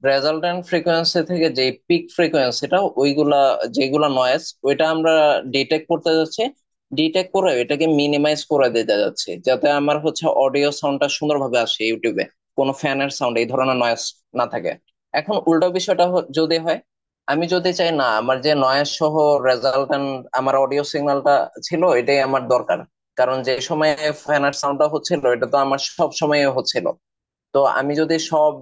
রেজাল্টেন্ট ফ্রিকোয়েন্সি থেকে যে পিক ফ্রিকোয়েন্সিটা, ওইগুলা যেগুলা নয়েজ, ওইটা আমরা ডিটেক্ট করতে যাচ্ছি। ডিটেক্ট করে এটাকে মিনিমাইজ করে দিতে যাচ্ছি, যাতে আমার হচ্ছে অডিও সাউন্ডটা সুন্দরভাবে আসে ইউটিউবে, কোনো ফ্যানের সাউন্ড এই ধরনের নয়েজ না থাকে। এখন উল্টো বিষয়টা যদি হয়, আমি যদি চাই না আমার যে নয়েজ সহ রেজাল্টেন্ট আমার অডিও সিগন্যালটা ছিল, এটাই আমার দরকার, কারণ যে সময়ে ফ্যানের সাউন্ডটা হচ্ছিল এটা তো আমার সব সময় হচ্ছিল। তো আমি যদি সব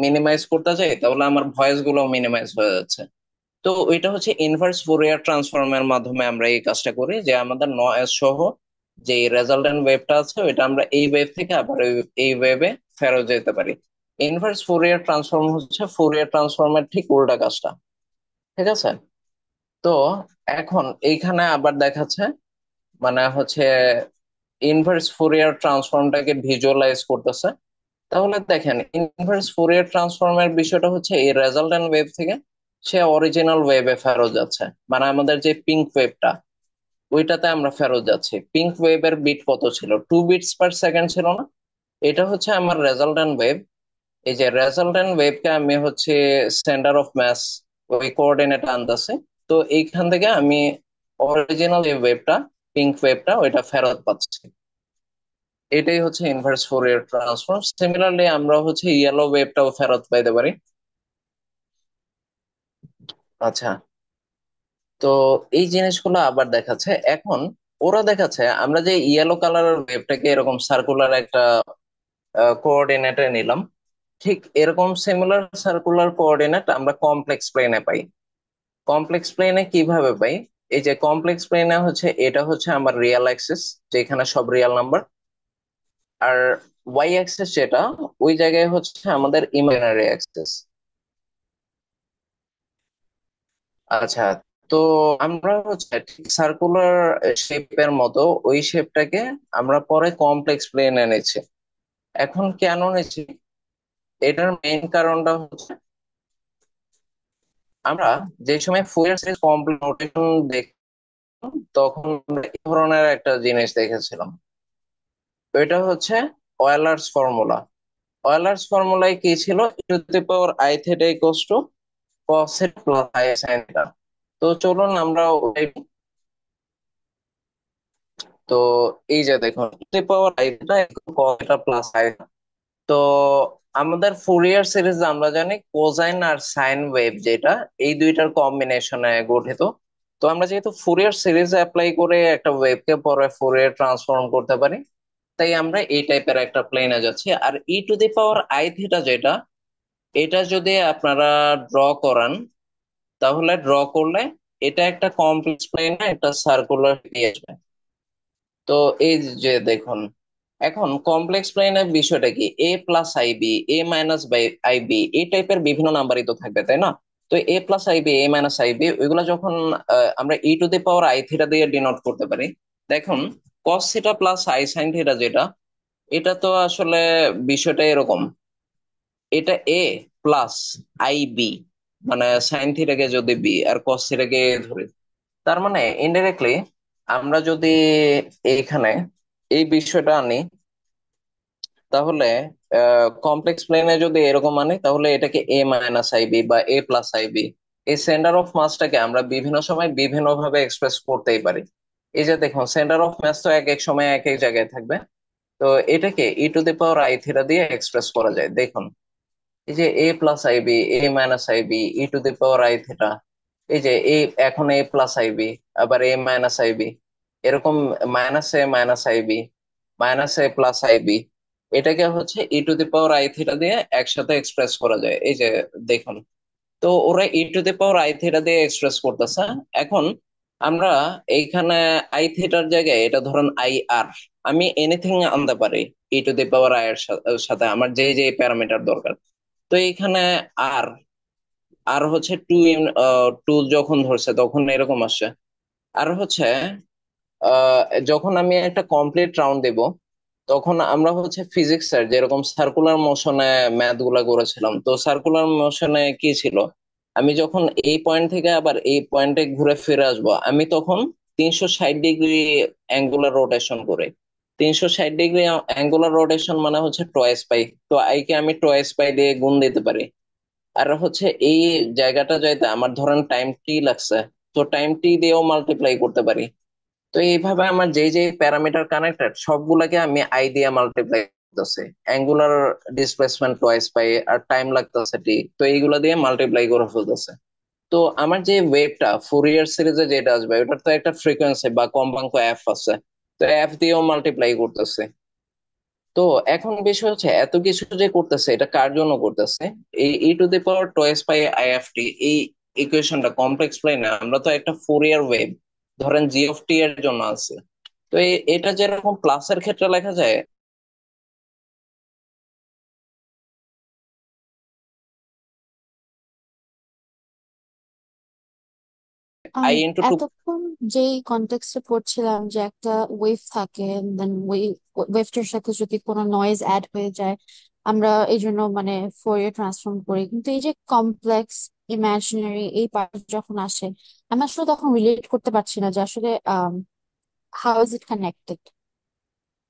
মিনিমাইজ করতে চাই, তাহলে আমার ভয়েস গুলো মিনিমাইজ হয়ে যাচ্ছে। তো ওইটা হচ্ছে ইনভার্স ফুরিয়ার ট্রান্সফর্মের মাধ্যমে আমরা এই কাজটা করি, যে আমাদের নয়েজ সহ যে রেজাল্টেন্ট ওয়েভটা আছে, ওইটা আমরা এই ওয়েভ থেকে আবার এই ওয়েভে ফেরত যেতে পারি। ইনভার্স ফুরিয়ার ট্রান্সফর্ম হচ্ছে ফুরিয়ার ট্রান্সফর্মের ঠিক উল্টা কাজটা। ঠিক আছে। তো এখন এইখানে আবার দেখাচ্ছে, মানে হচ্ছে ইনভার্স ফুরিয়ার ট্রান্সফর্মটাকে ভিজুয়ালাইজ করতেছে। তাহলে দেখেন, ইনভার্স ফুরিয়ার ট্রান্সফর্মের বিষয়টা হচ্ছে এই রেজাল্টেন্ট ওয়েভ থেকে সে অরিজিনাল ওয়েভে ফেরত যাচ্ছে, মানে আমাদের যে পিঙ্ক ওয়েভটা, ওইটাতে আমরা ফেরত যাচ্ছি। পিঙ্ক ওয়েভের বিট কত ছিল? 2 বিটস পার সেকেন্ড ছিল না? এটা হচ্ছে আমার রেজাল্টেন্ট ওয়েভ। এই যে রেজাল্টেন্ট ওয়েভকে আমি হচ্ছে সেন্টার অফ মাস, ওই কোঅর্ডিনেট আনতেছি। তো এইখান থেকে আমি অরিজিনাল যে ওয়েভটা, পিঙ্ক ওয়েভটা, ওইটা ফেরত পাচ্ছি। এটাই হচ্ছে ইনভার্স ফোরিয়ার ট্রান্সফর্ম। সিমিলারলি আমরা হচ্ছে ইয়েলো ওয়েভটাও ফেরত পাইতে পারি। আচ্ছা, তো এই জিনিসগুলো আবার দেখাচ্ছে এখন। ওরা দেখাচ্ছে আমরা যে ইয়েলো কালারের ওয়েভটাকে এরকম সার্কুলার একটা কোঅর্ডিনেটে নিলাম, ঠিক এরকম সিমিলার সার্কুলার কোঅর্ডিনেট আমরা কমপ্লেক্স প্লেনে পাই। কমপ্লেক্স প্লেনে কিভাবে পাই? এই যে কমপ্লেক্স প্লেনে হচ্ছে, এটা হচ্ছে আমার রিয়েল অ্যাক্সিস, যেখানে সব রিয়েল নাম্বার। আর ওয়াই অ্যাক্সিস যেটা, ওই জায়গায় হচ্ছে আমাদের ইমাজিনারি অ্যাক্সিস। আচ্ছা, তো আমরা হচ্ছে ঠিক সার্কুলার শেপের মতো ওই শেপটাকে আমরা পরে কমপ্লেক্স প্লেনে এনেছি। এখন কেন নিচ্ছি? এটার মেইন কারণটা হচ্ছে, আমরা যে সময় ফুরিয়ার সিরিজ কমপ্লিট নোটেশন দেখতাম, তখন আমরা এই ধরনের একটা জিনিস দেখেছিলাম। এটা হচ্ছে অয়েলার্স ফর্মুলা। অয়েলার্স ফর্মুলায় কি ছিল? e⁻i theta equals to cos theta plus i sin theta. তো চলুন আমরা তো এই যে দেখুন, e⁻i theta cos theta plus i। তো আমাদের ফুরিয়ার সিরিজ আমরা জানি কোসাইন আর সাইন ওয়েভ, যেটা এই দুইটার কম্বিনেশনে গঠিত। তো আমরা যেহেতু ফুরিয়ার সিরিজ অ্যাপ্লাই করে একটা ওয়েভকে পরে ফুরিয়ার ট্রান্সফর্ম করতে পারি, তাই আমরা এই টাইপের একটা প্লেনে যাচ্ছি। আর e⁻i থিটা যেটা, এটা যদি আপনারা ড্র করান, তাহলে ড্র করলে এটা একটা কমপ্লেক্স প্লেনে একটা সার্কুলার আসবে। তো এই যে দেখুন, এখন কমপ্লেক্স প্লেনের বিষয়টা কি, A plus IB, A minus by IB, এই টাইপের বিভিন্ন নাম্বারই তো থাকবে, তাই না? তো A plus IB, A minus IB, ওইগুলো যখন আমরা E to the power I theta দিয়ে ডিনোট করতে পারি। দেখুন cos theta plus I sine theta যেটা, এটা তো আসলে বিষয়টা এরকম, এটা এ প্লাস আই বি, মানে সাইন থিটাকে যদি বি আর কস থিটাকে এ ধরি, তার মানে ইনডাইরেক্টলি আমরা যদি এইখানে এই বিষয়টা আনি, তাহলে কমপ্লেক্স প্লেনে যদি এরকম আনি, তাহলে এটাকে এ মাইনাস আইবি বা এ প্লাস আইবি, এই সেন্টার অফ মাসটাকে আমরা বিভিন্ন সময় বিভিন্ন ভাবে এক্সপ্রেস করতেই পারি। এই যে দেখুন, সেন্টার অফ মাস তো এক এক সময় এক এক জায়গায় থাকবে। তো এটাকে E to the power I theta দিয়ে এক্সপ্রেস করা যায়। দেখুন এই যে A plus IB, A minus IB, E to the power I theta, এই যে এ, এখন এ প্লাস আইবি, আবার এ মাইনাস আইবি, এরকম minus IB, minus A plus IB, এটাকে হচ্ছে E to the power I theta দিয়ে একসাথে express করা যায়। এই যে দেখুন, তো ওরা E to the power I theta দিয়ে এক্সপ্রেস করতেছে। এখন আমরা এইখানে আই থিটার জায়গায় এটা ধরুন আই আর, আমি এনিথিং আনতে পারি ই টু দি পাওয়ার আই এর সাথে আমার যে যে প্যারামিটার দরকার। তো এইখানে আর, আর হচ্ছে টু, টু যখন ধরছে তখন এরকম আসছে। আর হচ্ছে আহ, যখন আমি একটা কমপ্লিট রাউন্ড দেব, তখন আমরা হচ্ছে ফিজিক্সের যেরকম সার্কুলার মোশনে ম্যাথ গুলা করেছিলাম, তো সার্কুলার মোশনে কি ছিল, আমি যখন এই পয়েন্ট থেকে আবার এই পয়েন্টে ঘুরে ফিরে আসবো, আমি তখন 360 ডিগ্রি অ্যাঙ্গুলার রোটেশন করে, 360 ডিগ্রি অ্যাঙ্গুলার রোটেশন মানে হচ্ছে টয়েস পাই, তো আইকে আমি টয়েস পাই দিয়ে গুণ দিতে পারি। আর হচ্ছে এই জায়গাটা যাইতে আমার ধরেন টাইম টি লাগছে, তো টাইম টি দিয়েও মাল্টিপ্লাই করতে পারি। তো এইভাবে আমার যে যে প্যারামিটার কানেক্টেড সবগুলাকে আমি আই দিয়ে মাল্টিপ্লাই করতেছি, অ্যাঙ্গুলার ডিসপ্লেসমেন্ট টোয়াইস পাই আর টাইম লাগতেছে টি, তো এইগুলা দিয়ে মাল্টিপ্লাই করে ফেলতেছে। তো আমার যে ওয়েভটা ফুরিয়ার সিরিজে যেটা আসবে, ওটার তো একটা ফ্রিকোয়েন্সি বা কম্পাঙ্ক এফ আছে, তো এফ দিয়েও মাল্টিপ্লাই করতেছে। তো এখন বিষয় হচ্ছে এত কিছু যে করতেছে এটা কার জন্য করতেছে, এই ই to the power টোয়েস pi IFT, এই ইকুয়েশনটা কমপ্লেক্স প্লেনে আমরা তো একটা ফোরিয়ার ওয়েভ ধরেন জি অফ টি এর জন্য আছে। তো এটা যেরকম প্লাসের ক্ষেত্রে লেখা যায়, আম, আই ইন্টু টু। এতক্ষণ যেই কনটেক্সটে পড়ছিলাম যে একটা ওয়েভ থাকে, দেন ওয়েভটার সাথে যদি কোনো নয়েজ অ্যাড হয়ে যায় আমরা এই জন্য মানে ফোরিয়ার ট্রান্সফর্ম করি, কিন্তু এই যে কমপ্লেক্স ইমাজিনারি এই পার্ট যখন আসে আমি আসলে তখন রিলেট করতে পারছি না যে আসলে হাউ ইজ ইট কানেক্টেড।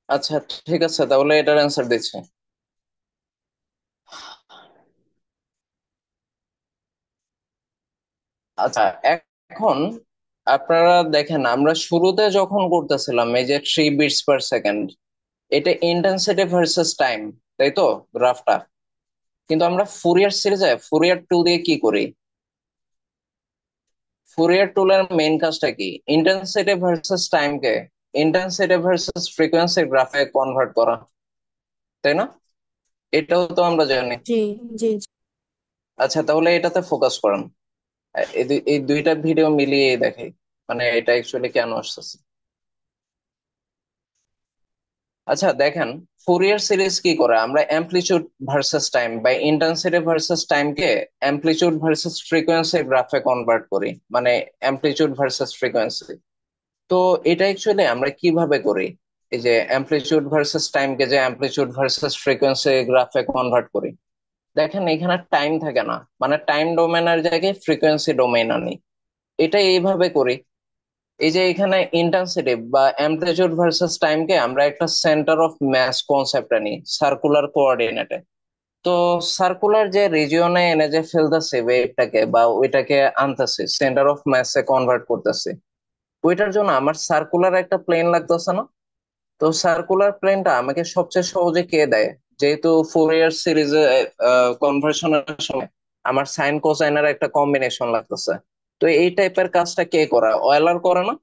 আচ্ছা ঠিক আছে, তাহলে এটার অ্যান্সার দিচ্ছি। আচ্ছা, এখন আপনারা দেখেন, আমরা শুরুতে যখন করতেছিলাম এই যে 3 বিটস পার সেকেন্ড, এটা ইন্টেন্সিটি ভার্সেস টাইম, তাই তো গ্রাফটা। কিন্তু আমরা ফুরিয়ার সিরিজে ফুরিয়ার টু দিয়ে কি করি, ফুরিয়ার টুলের মেইন কাজটা কি, ইন্টেন্সিটি ভার্সেস টাইমকে ইন্টেন্সিটি ভার্সেস ফ্রিকোয়েন্সি গ্রাফে কনভার্ট করা, তাই না? এটাও তো আমরা জানি। জি, জি, জি। আচ্ছা তাহলে এটাতে ফোকাস করেন, এই দুইটা ভিডিও মিলিয়ে দেখাই মানে এটা অ্যাকচুয়ালি কেন আসতেছে। আচ্ছা দেখেন, ফুরিয়ার সিরিজ কি করে, আমরা অ্যামপ্লিচিউড ভার্সেস টাইম বা ইন্টেন্সিটি ভার্সেস টাইমকে অ্যামপ্লিচিউড ভার্সেস ফ্রিকোয়েন্সি গ্রাফে কনভার্ট করি, মানে অ্যামপ্লিচিউড ভার্সেস ফ্রিকোয়েন্সি। তো এটা অ্যাকচুয়ালি আমরা কিভাবে করি, এই যে অ্যামপ্লিচিউড ভার্সেস টাইমকে যে অ্যামপ্লিচিউড ভার্সেস ফ্রিকোয়েন্সি গ্রাফে কনভার্ট করি, দেখেন এখানে টাইম থাকে না, মানে টাইম ডোমেনের জায়গায় ফ্রিকোয়েন্সি ডোমেইন আনি। এটা এইভাবে করি, এই যে এখানে ইন্টেন্সিটি বা অ্যামপ্লিটিউড ভার্সেস টাইমকে আমরা একটা সেন্টার অফ মাস কনসেপ্ট আনি সার্কুলার কোঅর্ডিনেটে। তো সার্কুলার যে রিজিয়নে এনে যে ফেলতেছে ওয়েভটাকে বা ওইটাকে আনতেছে সেন্টার অফ মাসে কনভার্ট করতেছে, ওইটার জন্য আমার সার্কুলার একটা প্লেন লাগতেছে না? তো সার্কুলার প্লেনটা আমাকে সবচেয়ে সহজে কে দেয়, যেহেতু ফোরিয়ার সিরিজে কনভার্সনের সময় আমার সাইন কোসাইনের একটা কম্বিনেশন লাগতেছে। তো এই টাইপের কাজটা কে করে, অয়েলার করে না?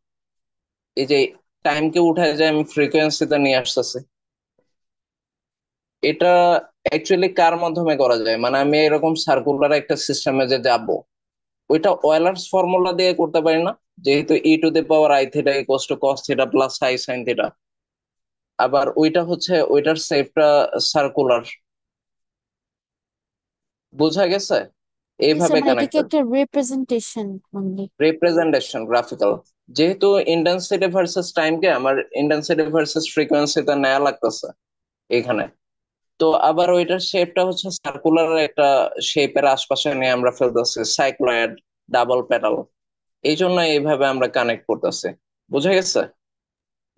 এই যে টাইমকে উঠায় যে আমি ফ্রিকোয়েন্সিতে নিয়ে আসতেছি, এটা অ্যাকচুয়ালি কার মাধ্যমে করা যায়, মানে আমি এরকম সার্কুলার একটা সিস্টেমে যে যাব, ওইটা অয়েলার্স ফর্মুলা দিয়ে করতে পারি না? যেহেতু E to the power I theta equals to cos theta plus I sine theta. আবার ওইটা হচ্ছে ওইটার শেপটা সার্কুলার। বোঝা গেছে? স্যার এইভাবে মানে এটা কি কানেক্টেড। একটা রিপ্রেজেন্টেশন অনলি? Representation, graphical. যেহেতু ইন্টেন্সিটি ভার্সেস টাইমকে আমার ইন্টেন্সিটি ভার্সেস ফ্রিকোয়েন্সিতে নেওয়া লাগতেছে এখানে। তো আবার ওইটার শেপটা হচ্ছে সার্কুলার একটা শেপের আশপাশে নিয়ে আমরা ফেলতেছি, সাইক্লয়েড, ডাবল পেটাল। এই জন্য এইভাবে আমরা কানেক্ট করতেছি। বুঝা গেছে?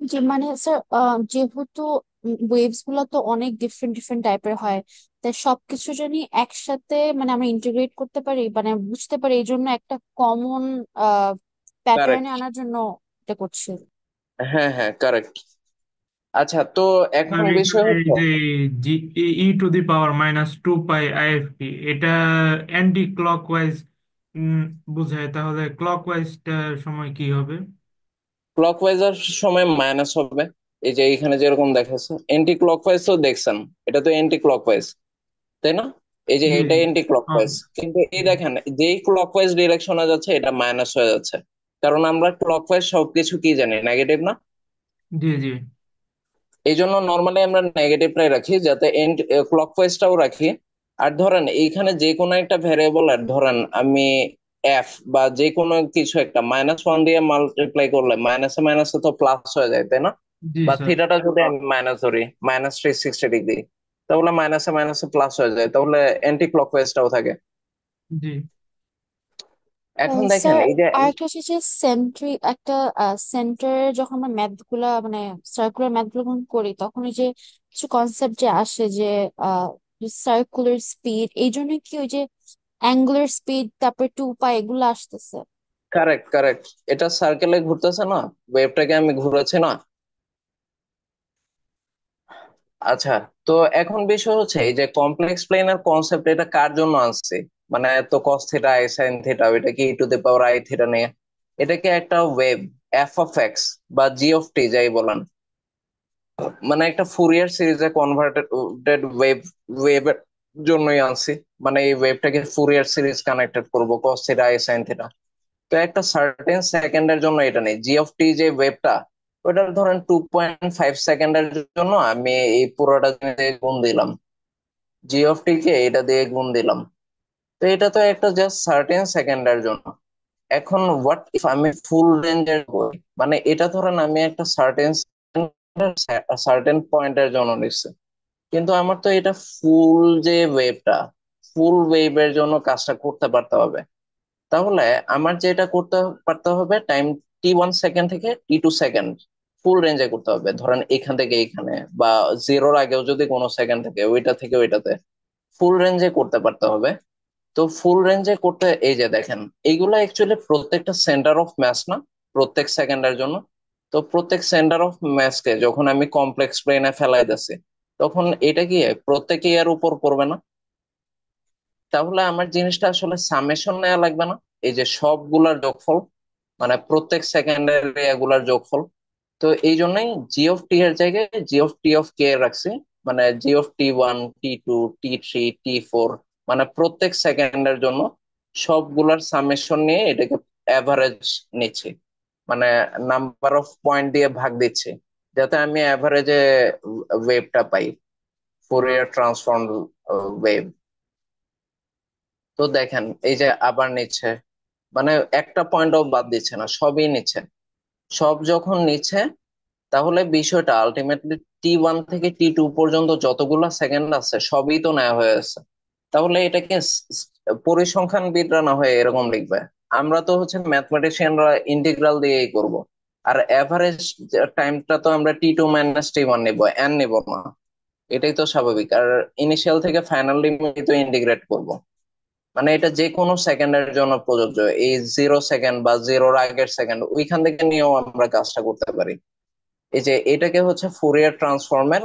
যে মানে স্যার যেহেতু ওয়েভস গুলো তো অনেক ডিফারেন্ট ডিফারেন্ট টাইপের হয়, তাই সবকিছু জানি একসাথে মানে আমরা ইন্টিগ্রেট করতে পারি, মানে বুঝতে পারি, এই জন্য একটা কমন প্যাটার্নে কারেক্ট। আনার জন্য এটা করছি। হ্যাঁ হ্যাঁ, কারেক্ট। আচ্ছা, তো এখন তাহলে বিষয় এই হচ্ছে, যে জি e⁻⁻2π এটা অ্যান্টি ক্লকওয়াইজ বোঝায়, তাহলে ক্লকওয়াইজটার সময় কি হবে? ক্লকওয়াইজের সময় মাইনাস হবে। এই যে এখানে যেরকম দেখাচ্ছে, এন্টি ক্লকওয়াইজ তো দেখছেন, এটা তো এন্টি ক্লকওয়াইজ, তাই না? এই যে জি এটা জি। এন্টি হ্যাঁ, ক্লকওয়াইজ, কিন্তু এই দেখেন যেই ক্লকওয়াইজ ডিরেকশনে যাচ্ছে এটা মাইনাস হয়ে যাচ্ছে। কারণ আমরা ক্লকওয়াইজ সবকিছু কি জানি, নেগেটিভ না? জি জি এই জন্য নর্মালি আমরা নেগেটিভটাই রাখি, যাতে এন্ড ক্লকওয়াইজটাও রাখি। আর ধরেন এইখানে যে কোনো একটা ভ্যারিয়েবল, আর ধরেন আমি এফ বা যে কোনো কিছু একটা -1 দিয়ে মাল্টিপ্লাই করলে মাইনাসে মাইনাসে তো প্লাস হয়ে যায়, তাই না? জি বা স্যার। থিটাটা যদি আমি মাইনাস ধরি, -360 ডিগ্রি, তাহলে মাইনাসে মাইনাসে প্লাস হয়ে যায়, তাহলে অ্যান্টি ক্লকওয়াইজটাও থাকে। জি এখন দেখেন স্যার এই যে, আরেকটা হচ্ছে যে একটা সেন্টারে যখন আমরা ম্যাথ গুলা মানে সার্কুলার ম্যাথ গুলো যখন করি, তখন ওই যে কিছু কনসেপ্ট যে আসে যে সার্কুলার স্পিড, এই জন্য কি ওই যে অ্যাঙ্গুলার স্পিড তারপরে 2π এগুলো আসতেছে? কারেক্ট কারেক্ট, এটা সার্কেলে ঘুরতেছে না, ওয়েভটাকে আমি ঘুরাচ্ছি না। আচ্ছা, তো এখন বিষয় হচ্ছে এই যে কমপ্লেক্স প্লেনের কনসেপ্ট, এটা কার জন্য আনছে? মানে তো cos theta I sine theta, এটা কি e⁻⁻i থিটা নিয়ে? এটা কি একটা ওয়েভ, এফ অফ এক্স বা জি অফ টি যাই বলেন, মানে একটা ফুরিয়ার সিরিজে কনভার্টেড ওয়েভ, ওয়েভের জন্যই আনছি। মানে এই ওয়েভটাকে ফুরিয়ার সিরিজ কানেক্টেড করবো cos theta I sine theta. তো একটা সার্টেন সেকেন্ডের জন্য এটা নেই, জি অফ টি যে ওয়েভটা, ওটার ধরেন 2.5 সেকেন্ডের জন্য আমি এই পুরোটা দিয়ে গুণ দিলাম, জি অফ টি কে এটা দিয়ে গুণ দিলাম। তো এটা তো একটা জাস্ট সার্টেন সেকেন্ডের জন্য। এখন হোয়াট ইফ আমি ফুল রেঞ্জের করি, মানে এটা ধরেন আমি একটা সার্টেন সার্টেন পয়েন্টের জন্য নিচ্ছি, কিন্তু আমার তো এটা ফুল যে ওয়েভটা, ফুল ওয়েভের জন্য কাজটা করতে পারতে হবে। তাহলে আমার যেটা করতে পারতে হবে, টাইম t1 সেকেন্ড থেকে t2 সেকেন্ড ফুল রেঞ্জে করতে হবে, ধরেন এখান থেকে এখানে, বা জিরোর আগেও যদি কোনো সেকেন্ড থাকে ওইটা থেকে ওইটাতে ফুল রেঞ্জে করতে পারতে হবে। তো ফুল রেঞ্জে করতে এই যে দেখেন, এইগুলা অ্যাকচুয়ালি প্রত্যেকটা সেন্টার অফ ম্যাচ না, প্রত্যেক সেকেন্ডের জন্য। তো প্রত্যেক সেন্টার অফ ম্যাচকে যখন আমি কমপ্লেক্স প্লেনে ফেলাই দিচ্ছি, তখন এটা কি প্রত্যেকে এর উপর পড়বে না? তাহলে আমার জিনিসটা আসলে সামেশন নেওয়া লাগবে না, এই যে সবগুলার যোগফল, মানে প্রত্যেক সেকেন্ডের এগুলার যোগফল। তো এই জন্যই জি অফ টি এর জায়গায় জি অফ টি অফ কে রাখছি, মানে জি অফ টি1 টি2 টি3 টি4, মানে প্রত্যেক সেকেন্ডের জন্য সবগুলার সামেশন নিয়ে এটাকে অ্যাভারেজ নিচ্ছি, মানে নাম্বার অফ পয়েন্ট দিয়ে ভাগ দিচ্ছি, যাতে আমি অ্যাভারেজে ওয়েভটা পাই, ফুরিয়ার ট্রান্সফর্ম ওয়েভ। তো দেখেন এই যে আবার নিচ্ছে, মানে একটা পয়েন্টও বাদ দিচ্ছে না, সবই নিচ্ছে। সব যখন নিচ্ছে, তাহলে বিষয়টা আলটিমেটলি t1 থেকে t2 পর্যন্ত যতগুলা সেকেন্ড আছে সবই তো নেওয়া হয়ে আছে। তাহলে এটাকে পরিসংখ্যানবিদরা না হয়ে এরকম লিখবে, আমরা তো হচ্ছে ম্যাথমেটিশিয়ানরা ইন্টিগ্রাল দিয়েই করব। আর এভারেজ টাইমটা তো আমরা t2 - t1 নিব, এন নিব না। এটাই তো স্বাভাবিক। আর ইনিশিয়াল থেকে ফাইনাল লিমিট তো ইন্টিগ্রেট করব। মানে এটা যে কোনো সেকেন্ডের জন্য প্রযোজ্য, এই 0 সেকেন্ড বা জিরোর আগের সেকেন্ড ওইখান থেকে নিয়েও আমরা কাজটা করতে পারি। এই যে এটাকে হচ্ছে ফুরিয়ার ট্রান্সফর্মের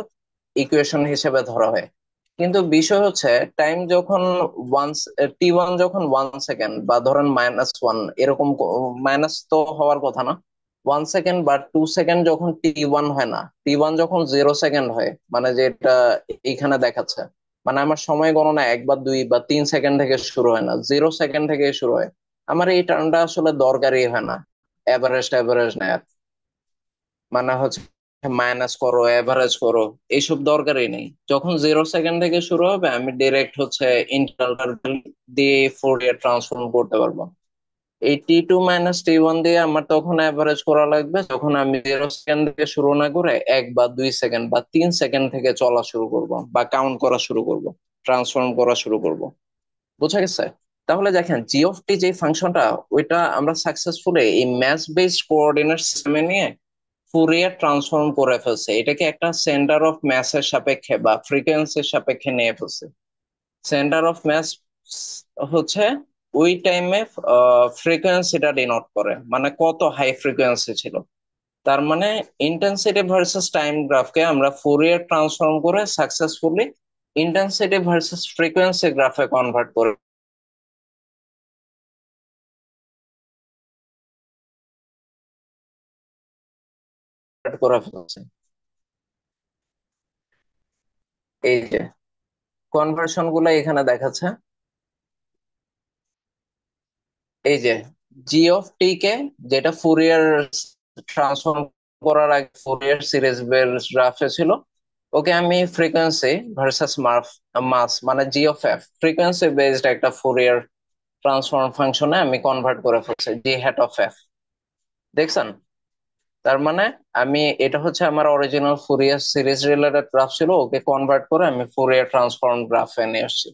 ইকুয়েশন হিসেবে ধরা হয়। কিন্তু বিষয় হচ্ছে টাইম যখন ওয়ান, টি1 যখন 1 সেকেন্ড বা ধরেন -1 এরকম, মাইনাস তো হওয়ার কথা না, 1 সেকেন্ড বা 2 সেকেন্ড যখন টি1 হয় না, টি1 যখন 0 সেকেন্ড হয়, মানে যেটা এখানে দেখাচ্ছে, মানে আমার সময় গণনা 1 বা 2 বা 3 সেকেন্ড থেকে শুরু হয় না, 0 সেকেন্ড থেকে শুরু হয়। আমার এই টার্মটা আসলে দরকারই হয় না, এভারেজ এভারেজ নেয়। মানে হচ্ছে মাইনাস করো, এভারেজ করো, এইসব দরকারই নেই। যখন 0 সেকেন্ড থেকে শুরু হবে আমি ডিরেক্ট হচ্ছে ইন্টারভাল দিয়ে ফোরিয়ার ট্রান্সফর্ম করতে পারবো। এই T2 - T1 দিয়ে আমার তখন অ্যাভারেজ করা লাগবে যখন আমি 0 সেকেন্ড থেকে শুরু না করে 1 বা 2 সেকেন্ড বা 3 সেকেন্ড থেকে চলা শুরু করব বা কাউন্ট করা শুরু করব, ট্রান্সফর্ম করা শুরু করব। বুঝা গেছে? তাহলে দেখেন জি অফ টি যে ফাংশনটা, ওইটা আমরা সাকসেসফুলি এই ম্যাথ বেসড কোঅর্ডিনেট সিস্টেমে নিয়ে ফুরিয়ার ট্রান্সফর্ম করে ফেলছে। এটাকে একটা সেন্টার অফ ম্যাথের সাপেক্ষে বা ফ্রিকোয়েন্সির সাপেক্ষে নিয়ে ফেলছে। সেন্টার অফ ম্যাস হচ্ছে ওই টাইমে ফ্রিকোয়েন্সিটা ডিনোট করে, মানে কত হাই ফ্রিকোয়েন্সি ছিল। তার মানে ইন্টেন্সিটি ভার্সেস টাইম গ্রাফকে আমরা ফুরিয়ার ট্রান্সফর্ম করে সাকসেসফুলি ইন্টেন্সিটি ভার্সেস ফ্রিকোয়েন্সি গ্রাফে কনভার্ট করে ফেলছে। এই যে কনভার্সন গুলো এখানে দেখাচ্ছে। এই যে জি অফ টি কে, যেটা ফুরিয়ার ট্রান্সফর্ম করার আগে ফুরিয়ার সিরিজ গ্রাফে ছিল, ওকে আমি ফ্রিকোয়েন্সি ভার্সাস মাস মানে জি অফ এফ ফ্রিকোয়েন্সি বেসড একটা ফুরিয়ার ট্রান্সফর্ম ফাংশনে আমি কনভার্ট করে ফেলছি জি হ্যাট অফ এফ। দেখছেন? তার মানে আমি এটা হচ্ছে আমার original Fourier series related graph ছিল, ওকে কনভার্ট করে আমি ফুরিয়ার ট্রান্সফর্ম গ্রাফে নিয়ে আসছি।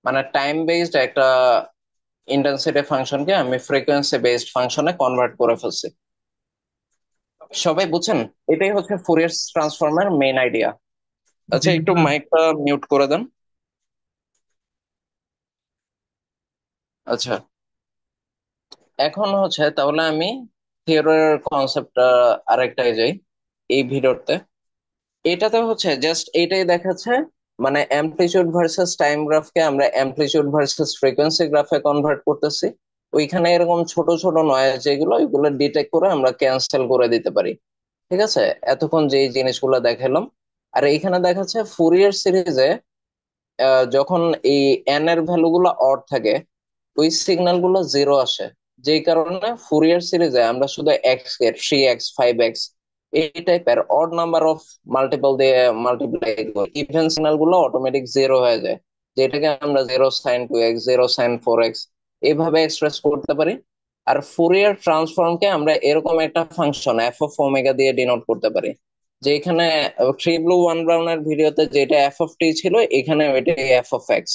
মানে টাইম বেসড একটা ইন্টেন্সিটি ফাংশনকে আমি ফ্রিকোয়েন্সি বেসড ফাংশনে কনভার্ট করে ফেলছি। সবাই বুঝছেন? এটাই হচ্ছে ফুরিয়ার ট্রান্সফর্মের মেইন আইডিয়া। জি আচ্ছা, একটু স্যার। মাইকটা মিউট করে দেন। আচ্ছা, এখন হচ্ছে তাহলে আমি থিওরির কনসেপ্টটা আরেকটাই যাই এই ভিডিওতে। এটাতে হচ্ছে জাস্ট এটাই দেখাচ্ছে, মানে অ্যামপ্লিচিউড ভার্সেস টাইম গ্রাফকে আমরা অ্যামপ্লিচিউড ভার্সেস ফ্রিকোয়েন্সি গ্রাফে কনভার্ট করতেছি। ওইখানে এরকম ছোট ছোট নয়েজ যেগুলো, ওইগুলো ডিটেক্ট করে আমরা ক্যান্সেল করে দিতে পারি। ঠিক আছে? এতক্ষণ যে জিনিসগুলো দেখালাম। আর এইখানে দেখাচ্ছে ফুরিয়ার সিরিজে যখন এই এন এর ভ্যালু গুলো অড থাকে, ওই সিগন্যাল গুলো জিরো আসে। যেই কারণে ফুরিয়ার সিরিজে আমরা শুধু এক্স কে 3x 5x এই টাইপের অড নাম্বার অফ মাল্টিপল দিয়ে মাল্টিপ্লাই করি, ইভেন সিগন্যাল গুলো অটোমেটিক জিরো হয়ে যায়, যেটাকে আমরা 0 sin 2x 0 sin 4x এইভাবে এক্সপ্রেস করতে পারি। আর ফুরিয়ার ট্রান্সফর্মকে আমরা এরকম একটা ফাংশন এফ অফ ওমেগা দিয়ে ডিনোট করতে পারি, যেখানে থ্রি ব্লু ওয়ান ব্রাউনের ভিডিওতে যেটা এফ অফ টি ছিল, এখানে ওইটা এফ অফ এক্স।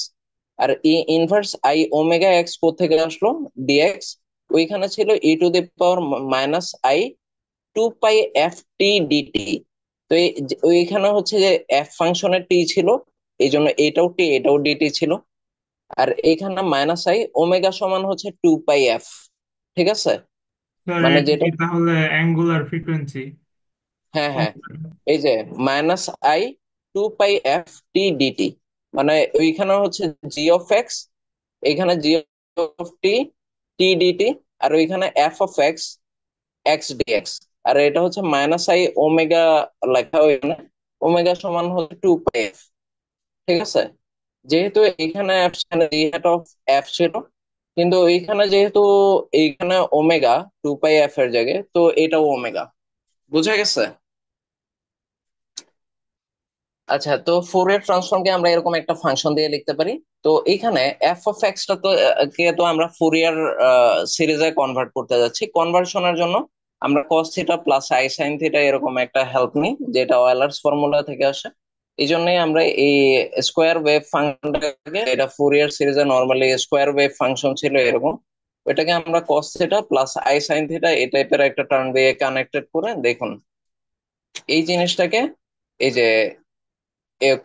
আর E inverse I omega X থেকে আসলো ডিএক্স, ওইখানে ছিল E to the power minus I 2 pi F T DT. তো ওইখানে হচ্ছে যে এফ ফাংশনের টি ছিল, এই জন্য এটাও টি এটাও ডিটি ছিল। আর এখানে মাইনাস আই ওমেগা সমান হচ্ছে 2 পাই এফ। ঠিক আছে? স্যার মানে এটা যেটা, কি তাহলে অ্যাঙ্গুলার ফ্রিকোয়েন্সি? হ্যাঁ হ্যাঁ, এই যে minus I 2 pi F T dt, মানে ওইখানে হচ্ছে জি অফ এক্স, এইখানে জি অফ টি টি ডিটি, আর ওইখানে F of X X dx. আর এটা হচ্ছে মাইনাস আই ওমেগা লেখা, ওইখানে ওমেগা সমান হচ্ছে 2 পাই এফ। ঠিক আছে? যেহেতু এখানে জি হ্যাট অফ এফ ছিল, কিন্তু এইখানে যেহেতু এইখানে ওমেগা 2 পাই এফ এর জায়গায়, তো এটাও ওমেগা। বুঝা গেছে? আচ্ছা, তো ফোরিয়ার ট্রান্সফর্মকে আমরা এরকম একটা ফাংশন দিয়ে লিখতে পারি। তো এখানে এফ অফ এক্সটা তো কে তো আমরা ফুরিয়ার সিরিজে কনভার্ট করতে যাচ্ছি। কনভার্সনের জন্য আমরা কস theta plus I sine theta এরকম একটা হেল্প নিই, যেটা ওয়েলার্স ফর্মুলা থেকে আসে। এই জন্যই আমরা এই স্কোয়ার ওয়েভ ফাংশনটাকে, এটা ফুরিয়ার সিরিজে নর্মালি স্কোয়ার ওয়েভ ফাংশন ছিল এরকম, ওইটাকে আমরা কস theta plus I sine theta এই টাইপের একটা টার্ম দিয়ে কানেক্টেড করে দেখুন এই জিনিসটাকে। এই যে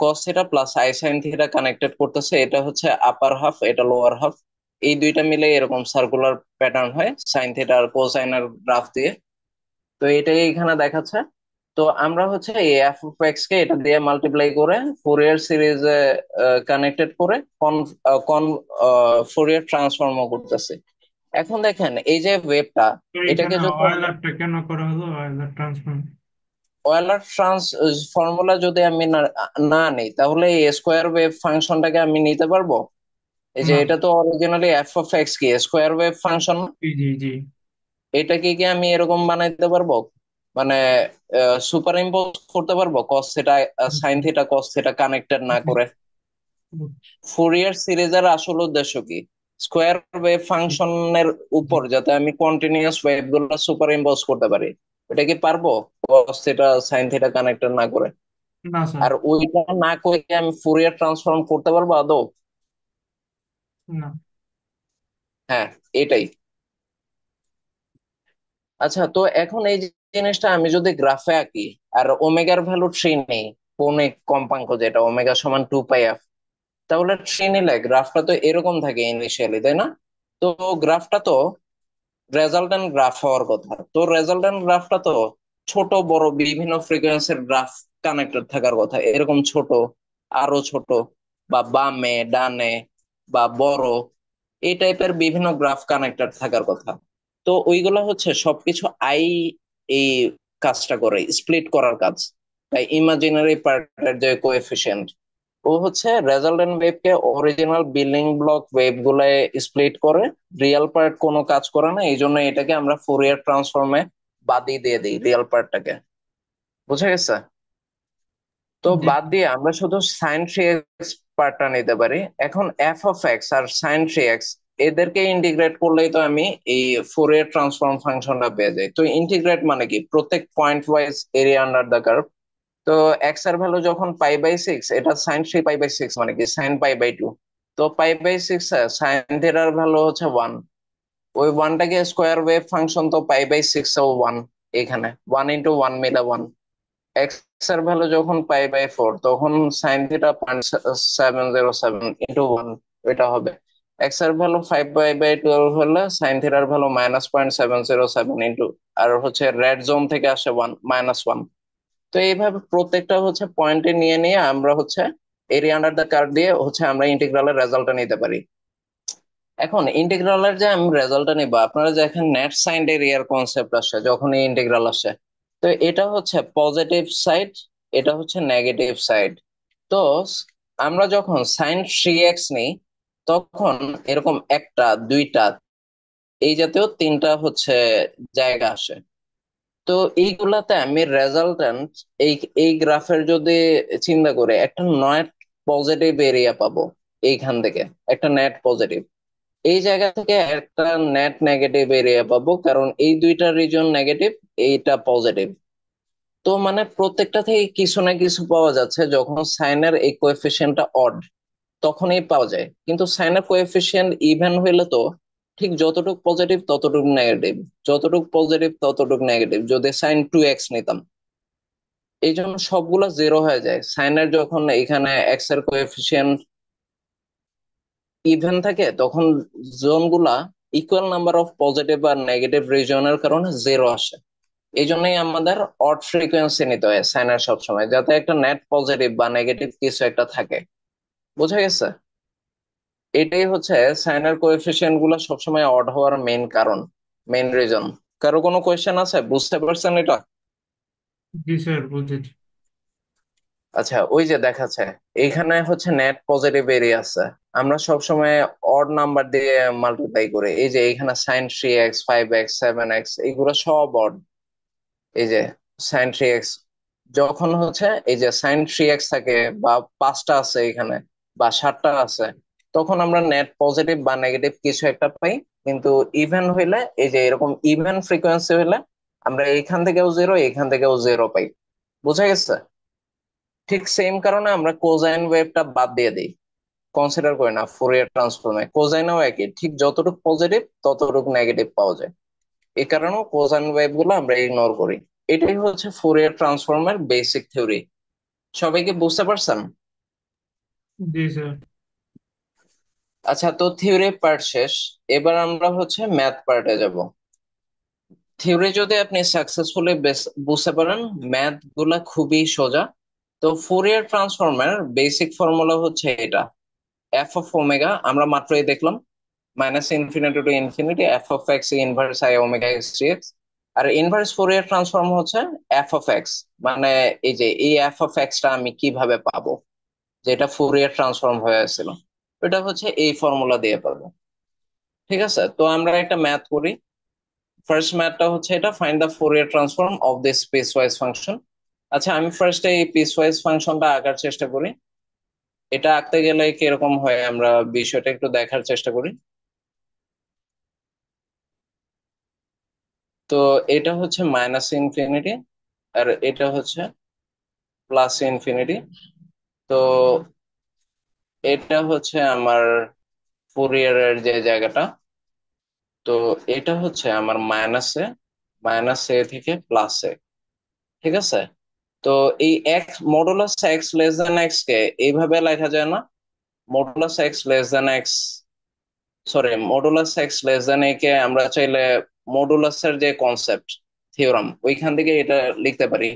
কস theta plus I sine theta connected করতেছে, এটা হচ্ছে আপার হাফ, এটা লোয়ার হাফ, এই দুইটা মিলে এরকম সার্কুলার প্যাটার্ন হয় সাইন থিটা আর কোসাইন আর গ্রাফ দিয়ে। তো এটাই এখানে দেখাচ্ছে। তো আমরা হচ্ছে এই এফ অফ এক্স কে এটা দিয়ে মাল্টিপ্লাই করে ফোরিয়ার সিরিজে কানেক্টেড করে কন কন ফোরিয়ার ট্রান্সফর্মও করতেছে। এখন দেখেন এই যে ওয়েভটা, তো এটাকে এখানে যদি আমরা অয়েলারটা কেন করা হলো, অয়েলার ট্রান্সফর্ম? ওয়েলার ফর্মুলা যদি আমি না না নিই, তাহলে এই স্কোয়ার ওয়েভ ফাংশনটাকে আমি নিতে পারবো? এই যে না। এটা তো অরিজিনালি এফ অফ এক্স কি স্কোয়ার ওয়েভ ফাংশন, জি জি জি। এটাকে কি আমি এরকম বানাইতে পারবো? মানে সুপার ইম্পোজ করতে পারবো কস থিটা সাইন আচ্ছা, থিটা কস থিটা কানেক্টেড না করে। বুঝছি। ফুরিয়ার সিরিজের আসল উদ্দেশ্য কি? স্কোয়ার ওয়েভ ফাংশনের উপর যাতে আমি কন্টিনিউয়াস ওয়েভ গুলো সুপার ইম্পোজ করতে পারি। এটা কি পারবো cos theta sine theta connected না করে? না স্যার। আর ওইটা না করে কি আমি ফুরিয়ার ট্রান্সফর্ম করতে পারবো আদৌ? না। হ্যাঁ, এটাই। আচ্ছা, তো এখন এই জিনিসটা আমি যদি গ্রাফে আঁকি আর ওমেগার ভ্যালু 3 নেই, কৌণিক কম্পাঙ্ক যেটা ওমেগা সমান 2 পাই এফ, তাহলে 3 নিলে গ্রাফটা তো এরকম থাকে ইনিশিয়ালি, তাই না? তো গ্রাফটা তো রেজাল্টেন্ট গ্রাফ হওয়ার কথা। তো রেজাল্টেন্ট গ্রাফটা তো ছোট বড় বিভিন্ন ফ্রিকোয়েন্সির গ্রাফ কানেক্টেড থাকার কথা, এরকম ছোট, আরো ছোট, বা বামে ডানে, বা বড়, এই টাইপের বিভিন্ন গ্রাফ কানেক্টেড থাকার কথা। তো ওইগুলো হচ্ছে সবকিছু আই এই কাজটা করে, স্প্লিট করার কাজ। তাই ইমাজিনারি পার্টের যে কোএফিসিয়েন্ট, ও হচ্ছে রেজাল্টেন্ট ওয়েভ কে অরিজিনাল বিল্ডিং ব্লক ওয়েভ গুলায় স্প্লিট করে। রিয়েল পার্ট কোনো কাজ করে না, এই জন্য এটাকে আমরা ফুরিয়ার ট্রান্সফর্মে বাদই দিয়ে দিই রিয়েল পার্টটাকে। বুঝা গেছে? তো জি বাদ দিয়ে আমরা শুধু সাইন থ্রি এক্স পার্টটা নিতে পারি। এখন এফ অফ এক্স আর সাইন থ্রি এক্স এদেরকে ইন্টিগ্রেট করলেই তো আমি এই ফুরিয়ার ট্রান্সফর্ম ফাংশনটা পেয়ে যাই। তো ইন্টিগ্রেট মানে কি? প্রত্যেক point wise area under the curve. তো এক্স এর ভ্যালু যখন পাই/6, এটা sin 3 π/6 মানে কি sin π/2। তো π/6 সাইন থিটার ভ্যালু হচ্ছে 1। ওই ওয়ানটাকে স্কোয়ার ওয়েভ ফাংশন, তো π/6 ও 1। এখানে 1 × 1 মিলে 1। এক্স এর ভ্যালু যখন π/4, তখন sin θ 0.707 × 1, এটা হবে। এক্স এর ভ্যালু 5π/12 হলে সাইন থিটার ভ্যালু -0.707 ইন্টু, আর হচ্ছে রেড জোন থেকে আসে 1 -1। তো এইভাবে প্রত্যেকটা হচ্ছে পয়েন্টে নিয়ে নিয়ে আমরা হচ্ছে এরিয়া আন্ডার দ্য কার্ভ দিয়ে হচ্ছে আমরা ইন্টিগ্রালের রেজাল্টটা নিতে পারি। এখন ইন্টিগ্রালের যে আমি রেজাল্টটা নিব, আপনারা যে এখন নেট সাইন এরিয়ার কনসেপ্ট আসে যখনই ইন্টিগ্রাল আসে, তো এটা হচ্ছে পজিটিভ সাইড, এটা হচ্ছে নেগেটিভ সাইড। তো আমরা যখন sin 3x নিই, তখন এরকম একটা, দুইটা, এই জাতীয় তিনটা হচ্ছে জায়গা আসে। তো এইগুলাতে আমি রেজাল্টেন্ট এই এই গ্রাফের যদি চিন্তা করে একটা নেট পজিটিভ এরিয়া পাবো। এইখান থেকে একটা নেট পজিটিভ, এই জায়গা থেকে একটা নেট নেগেটিভ এরিয়া পাবো, কারণ এই দুইটা রিজন নেগেটিভ, এইটা পজিটিভ। তো মানে প্রত্যেকটা থেকে কিছু না কিছু পাওয়া যাচ্ছে। যখন সাইনের এই কোএফিসিয়েন্টটা অড, তখনই পাওয়া যায়। কিন্তু সাইনের কোএফিসিয়েন্ট ইভেন হইলে তো ঠিক যতটুকু পজিটিভ ততটুকু নেগেটিভ, যতটুকু পজিটিভ ততটুকু নেগেটিভ, যদি sin 2x নিতাম। এই জন্য সবগুলা জিরো হয়ে যায় সাইনের, যখন এখানে এক্স এর কোএফিসিয়েন্ট ইভেন থাকে তখন জোন গুলা ইকুয়াল নাম্বার অফ পজিটিভ আর নেগেটিভ রিজনের কারণে জিরো আসে। এই জন্যই আমাদের অড ফ্রিকোয়েন্সি নিতে হয় সাইনের সবসময়, যাতে একটা নেট পজিটিভ বা নেগেটিভ কিছু একটা থাকে। বোঝা গেছে? এটাই হচ্ছে সাইনের কোএফিসিয়েন্ট গুলা সবসময় অড হওয়ার মেইন কারণ, মেইন রিজন। কারো কোনো কোয়েশ্চেন আছে? বুঝতে পারছেন এটা? জি স্যার, বুঝেছি। আচ্ছা, ওই যে দেখাচ্ছে এখানে হচ্ছে নেট পজিটিভ এরিয়া আছে। আমরা সবসময় অড নাম্বার দিয়ে মাল্টিপ্লাই করি। এই যে এখানে sin 3x, 5x, 7x, এইগুলো সব অড। এই যে sin 3x, যখন হচ্ছে এই যে sin 3x থাকে বা 5টা আছে এখানে, বা 7টা আছে, তখন আমরা নেট পজিটিভ বা নেগেটিভ কিছু একটা পাই। কিন্তু ইভেন হইলে, এই যে এরকম ইভেন ফ্রিকোয়েন্সি হইলে, আমরা এইখান থেকেও জিরো, এখান থেকেও জিরো পাই। বুঝা গেছে? ঠিক সেম কারণে আমরা কোজাইন ওয়েভটা বাদ দিয়ে দিই, কনসিডার করি না ফুরিয়ার ট্রান্সফর্মে। কোজাইনও একই, ঠিক যতটুকু পজিটিভ ততটুকু নেগেটিভ পাওয়া যায়। এই কারণেও কোসাইন ওয়েভ গুলো আমরা ইগনোর করি। এটাই হচ্ছে ফুরিয়ার ট্রান্সফর্মের বেসিক থিওরি। সবাইকে বুঝতে পারছেন? জি স্যার। আচ্ছা, তো থিওরি পার্ট শেষ। এবার আমরা হচ্ছে ম্যাথ পার্টে যাব। থিওরি যদি আপনি সাকসেসফুলি বুঝতে পারেন, ম্যাথ গুলা খুবই সোজা। তো ফুরিয়ার ট্রান্সফর্মের বেসিক ফর্মুলা হচ্ছে এটা। এফ অফ ওমেগা আমরা মাত্রই দেখলাম, -∞ to ∞ f of x inverse I omega x dx. আর ইনভার্স ফোরিয়ার ট্রান্সফর্ম হচ্ছে এফ অফ এক্স। মানে এই যে এই এফ অফ এক্সটা আমি কিভাবে পাবো, যেটা ফুরিয়ার ট্রান্সফর্ম হয়েছিল, এটা হচ্ছে এই ফর্মুলা দিয়ে পাবো। ঠিক আছে, তো আমরা একটা ম্যাথ করি। ফার্স্ট ম্যাথটা হচ্ছে এটা, find the Fourier transform of this piecewise function. আচ্ছা, আমি ফার্স্টে এই পিসওয়াইজ ফাংশনটা আঁকার চেষ্টা করি। এটা আঁকতে গেলে কিরকম হয় আমরা বিষয়টা একটু দেখার চেষ্টা করি। তো এটা হচ্ছে মাইনাস ইনফিনিটি, আর এটা হচ্ছে প্লাস ইনফিনিটি। তো এটা হচ্ছে আমার ফুরিয়ারের যে জায়গাটা। তো এটা হচ্ছে আমার মাইনাস এ থেকে প্লাস এ। ঠিক আছে। তো এই X modulus X less than X কে এইভাবে লেখা যায় না? Modulus X less than X, sorry, modulus X less than A কে আমরা চাইলে মডুলাসের যে কনসেপ্ট, থিওরাম, ওইখান থেকে এটা লিখতে পারি।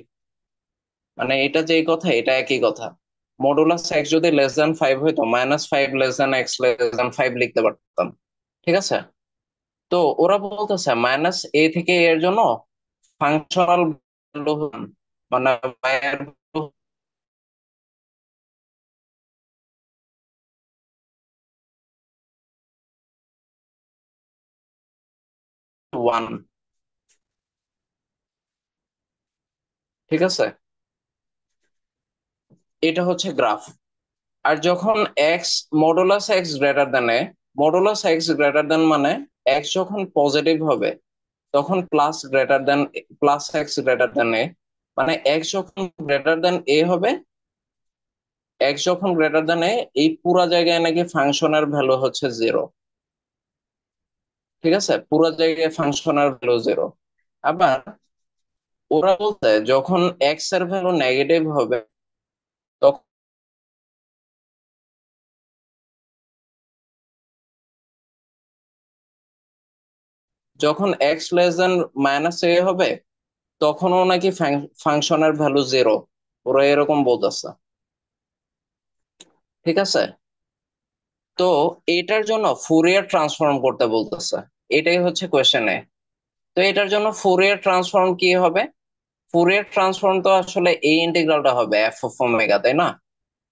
মানে এটা যেই কথা, এটা একই কথা। মডুলাস এক্স যদি লেস দেন 5 হইতো, -5 লেস দেন এক্স লেস দেন 5 লিখতে পারতাম। ঠিক আছে। তো ওরা বলতেছে -a থেকে a এর জন্য ফাংশনাল ভ্যালু, মানে y এর ভ্যালু 1। ঠিক আছে। এটা হচ্ছে গ্রাফ। আর যখন X modulus X greater than A, modulus X greater than মানে এক্স যখন পজিটিভ হবে তখন plus X greater than A, মানে এক্স যখন গ্রেটার দেন এ হবে, এক্স যখন গ্রেটার দেন এ, এই পুরা জায়গায় নাকি ফাংশনের ভ্যালু হচ্ছে 0। ঠিক আছে, পুরা জায়গায় ফাংশনের ভ্যালু 0। আবার ওরা বলতে যখন এক্স এর ভ্যালু নেগেটিভ হবে তখন, যখন এক্স লেস দেন -a হবে তখনও নাকি ফাংশনের ভ্যালু 0। ওরা এরকম বলতেছে। ঠিক আছে। তো এটার জন্য ফুরিয়ার ট্রান্সফর্ম করতে বলতেছে, এটাই হচ্ছে কোয়েশ্চেনে। তো এটার জন্য ফুরিয়ার ট্রান্সফর্ম কি হবে? ফুরিয়ার ট্রান্সফর্ম তো আসলে এই ইন্টিগ্রালটা হবে এফ অফ ওমেগা, তাই না?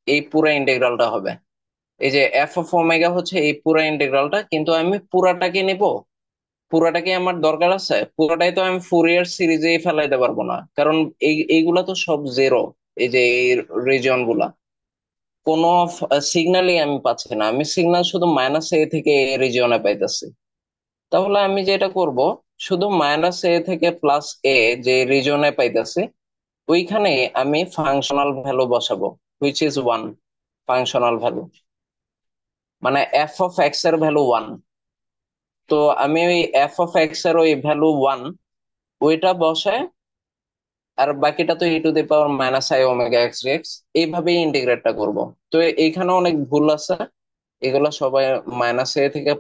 এই পুরো ইন্টিগ্রালটা হবে, এই যে এফ অফ ওমেগা হচ্ছে এই পুরো ইন্টিগ্রালটা, কিন্তু আমি পুরাটাকে নিব। পুরাটাকে আমার দরকার আছে? পুরাটাই তো আমি ফুরিয়ার সিরিজেই ফেলাইতে পারবো না, কারণ এইগুলা তো সব 0। এই যে এই রিজন গুলা, কোনো সিগন্যালই আমি পাচ্ছি না। আমি সিগন্যাল শুধু -a থেকে এ রিজিয়নে পাইতেছি। তাহলে আমি যেটা করব, শুধু -a থেকে +a যে রিজনে পাইতেছি ওইখানে আমি ফাংশনাল ভ্যালু বসাবো, হুইচ ইজ 1। ফাংশনাল ভ্যালু মানে এফ অফ এক্স এর ভ্যালু 1। তো আমি ওই এফ অফ এক্স এর ওই ভ্যালু 1 ওইটা বসায়, আর বাকিটা তো e⁻⁻i⁻x এইভাবেই ইন্টিগ্রেটটা করব। তো এইখানে অনেক ভুল আছে, এগুলো সবাই -a থেকে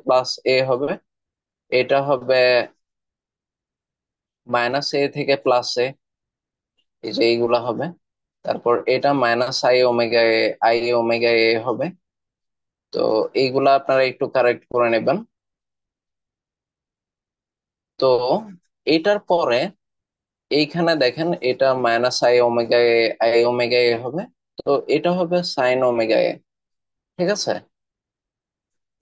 +a হবে। এটা হবে -a থেকে +a, এই যে এইগুলা হবে। তারপর এটা -i⁻a হবে। তো এইগুলা আপনারা একটু কারেক্ট করে নেবেন। তো এটার পরে এইখানে দেখেন, এটা -i⁻a হবে। তো এটা হবে sin⁻a। ঠিক আছে।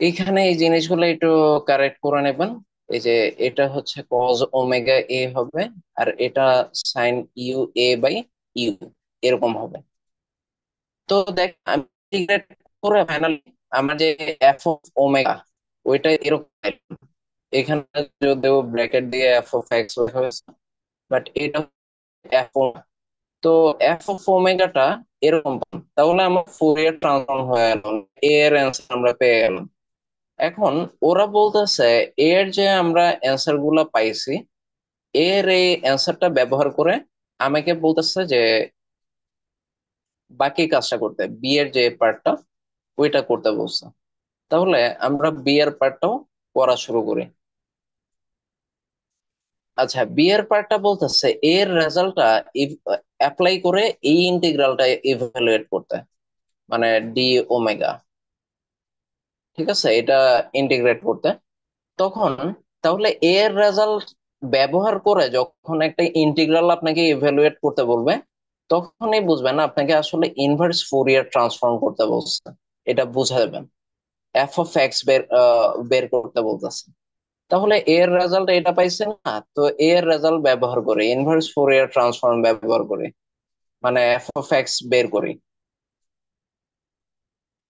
এইখানে এই জিনিসগুলো একটু কারেক্ট করে নেবেন। এই যে এটা হচ্ছে cos⁻a হবে, আর এটা sin u a/u এরকম হবে। তো দেখ, আমি ইন্টিগ্রেট করে ফাইনালি আমার যে এফ অফ ওমেগা ওইটা এরকম পাইলাম। এখানে যদিও ব্র্যাকেট দিয়ে এফ অফ এক্স হয়েছে, বাট এটা এফ। তো এফ অফ ওমেগাটা এরকম পান, তাহলে আমার ফুরিয়ার ট্রান্সফর্ম হয়ে গেল, এর অ্যান্সার আমরা পেয়ে গেলাম। এখন ওরা বলতেছে এর যে আমরা অ্যান্সার গুলা পাইছি, এর এই অ্যান্সারটা ব্যবহার করে আমাকে বলতেছে যে বাকি কাজটা করতে, বি এর যে পার্টটা ওইটা করতে বলছে। তাহলে আমরা বি এর পার্টটাও করা শুরু করি। আচ্ছা, বি এর পার্টটা বলতেছে এর রেজাল্টটা অ্যাপ্লাই করে এই ইন্টিগ্রালটা ইভালুয়েট করতে, মানে ডি ওমেগা। ঠিক আছে, এটা ইন্টিগ্রেট করতে। তখন তাহলে এর রেজাল্ট ব্যবহার করে যখন একটা ইন্টিগ্রাল আপনাকে ইভ্যালুয়েট করতে বলবে, তখনই বুঝবেন আপনাকে আসলে ইনভার্স ফুরিয়ার ট্রান্সফর্ম করতে বলছে। এটা বুঝা যাবেন, এফ অফ এক্স বের করতে বলতেছে। তাহলে এর রেজাল্ট এটা পাইছে না, তো এর রেজাল্ট ব্যবহার করে ইনভার্স ফোরিয়ার ট্রান্সফর্ম ব্যবহার করে মানে এফ অফ এক্স বের করি।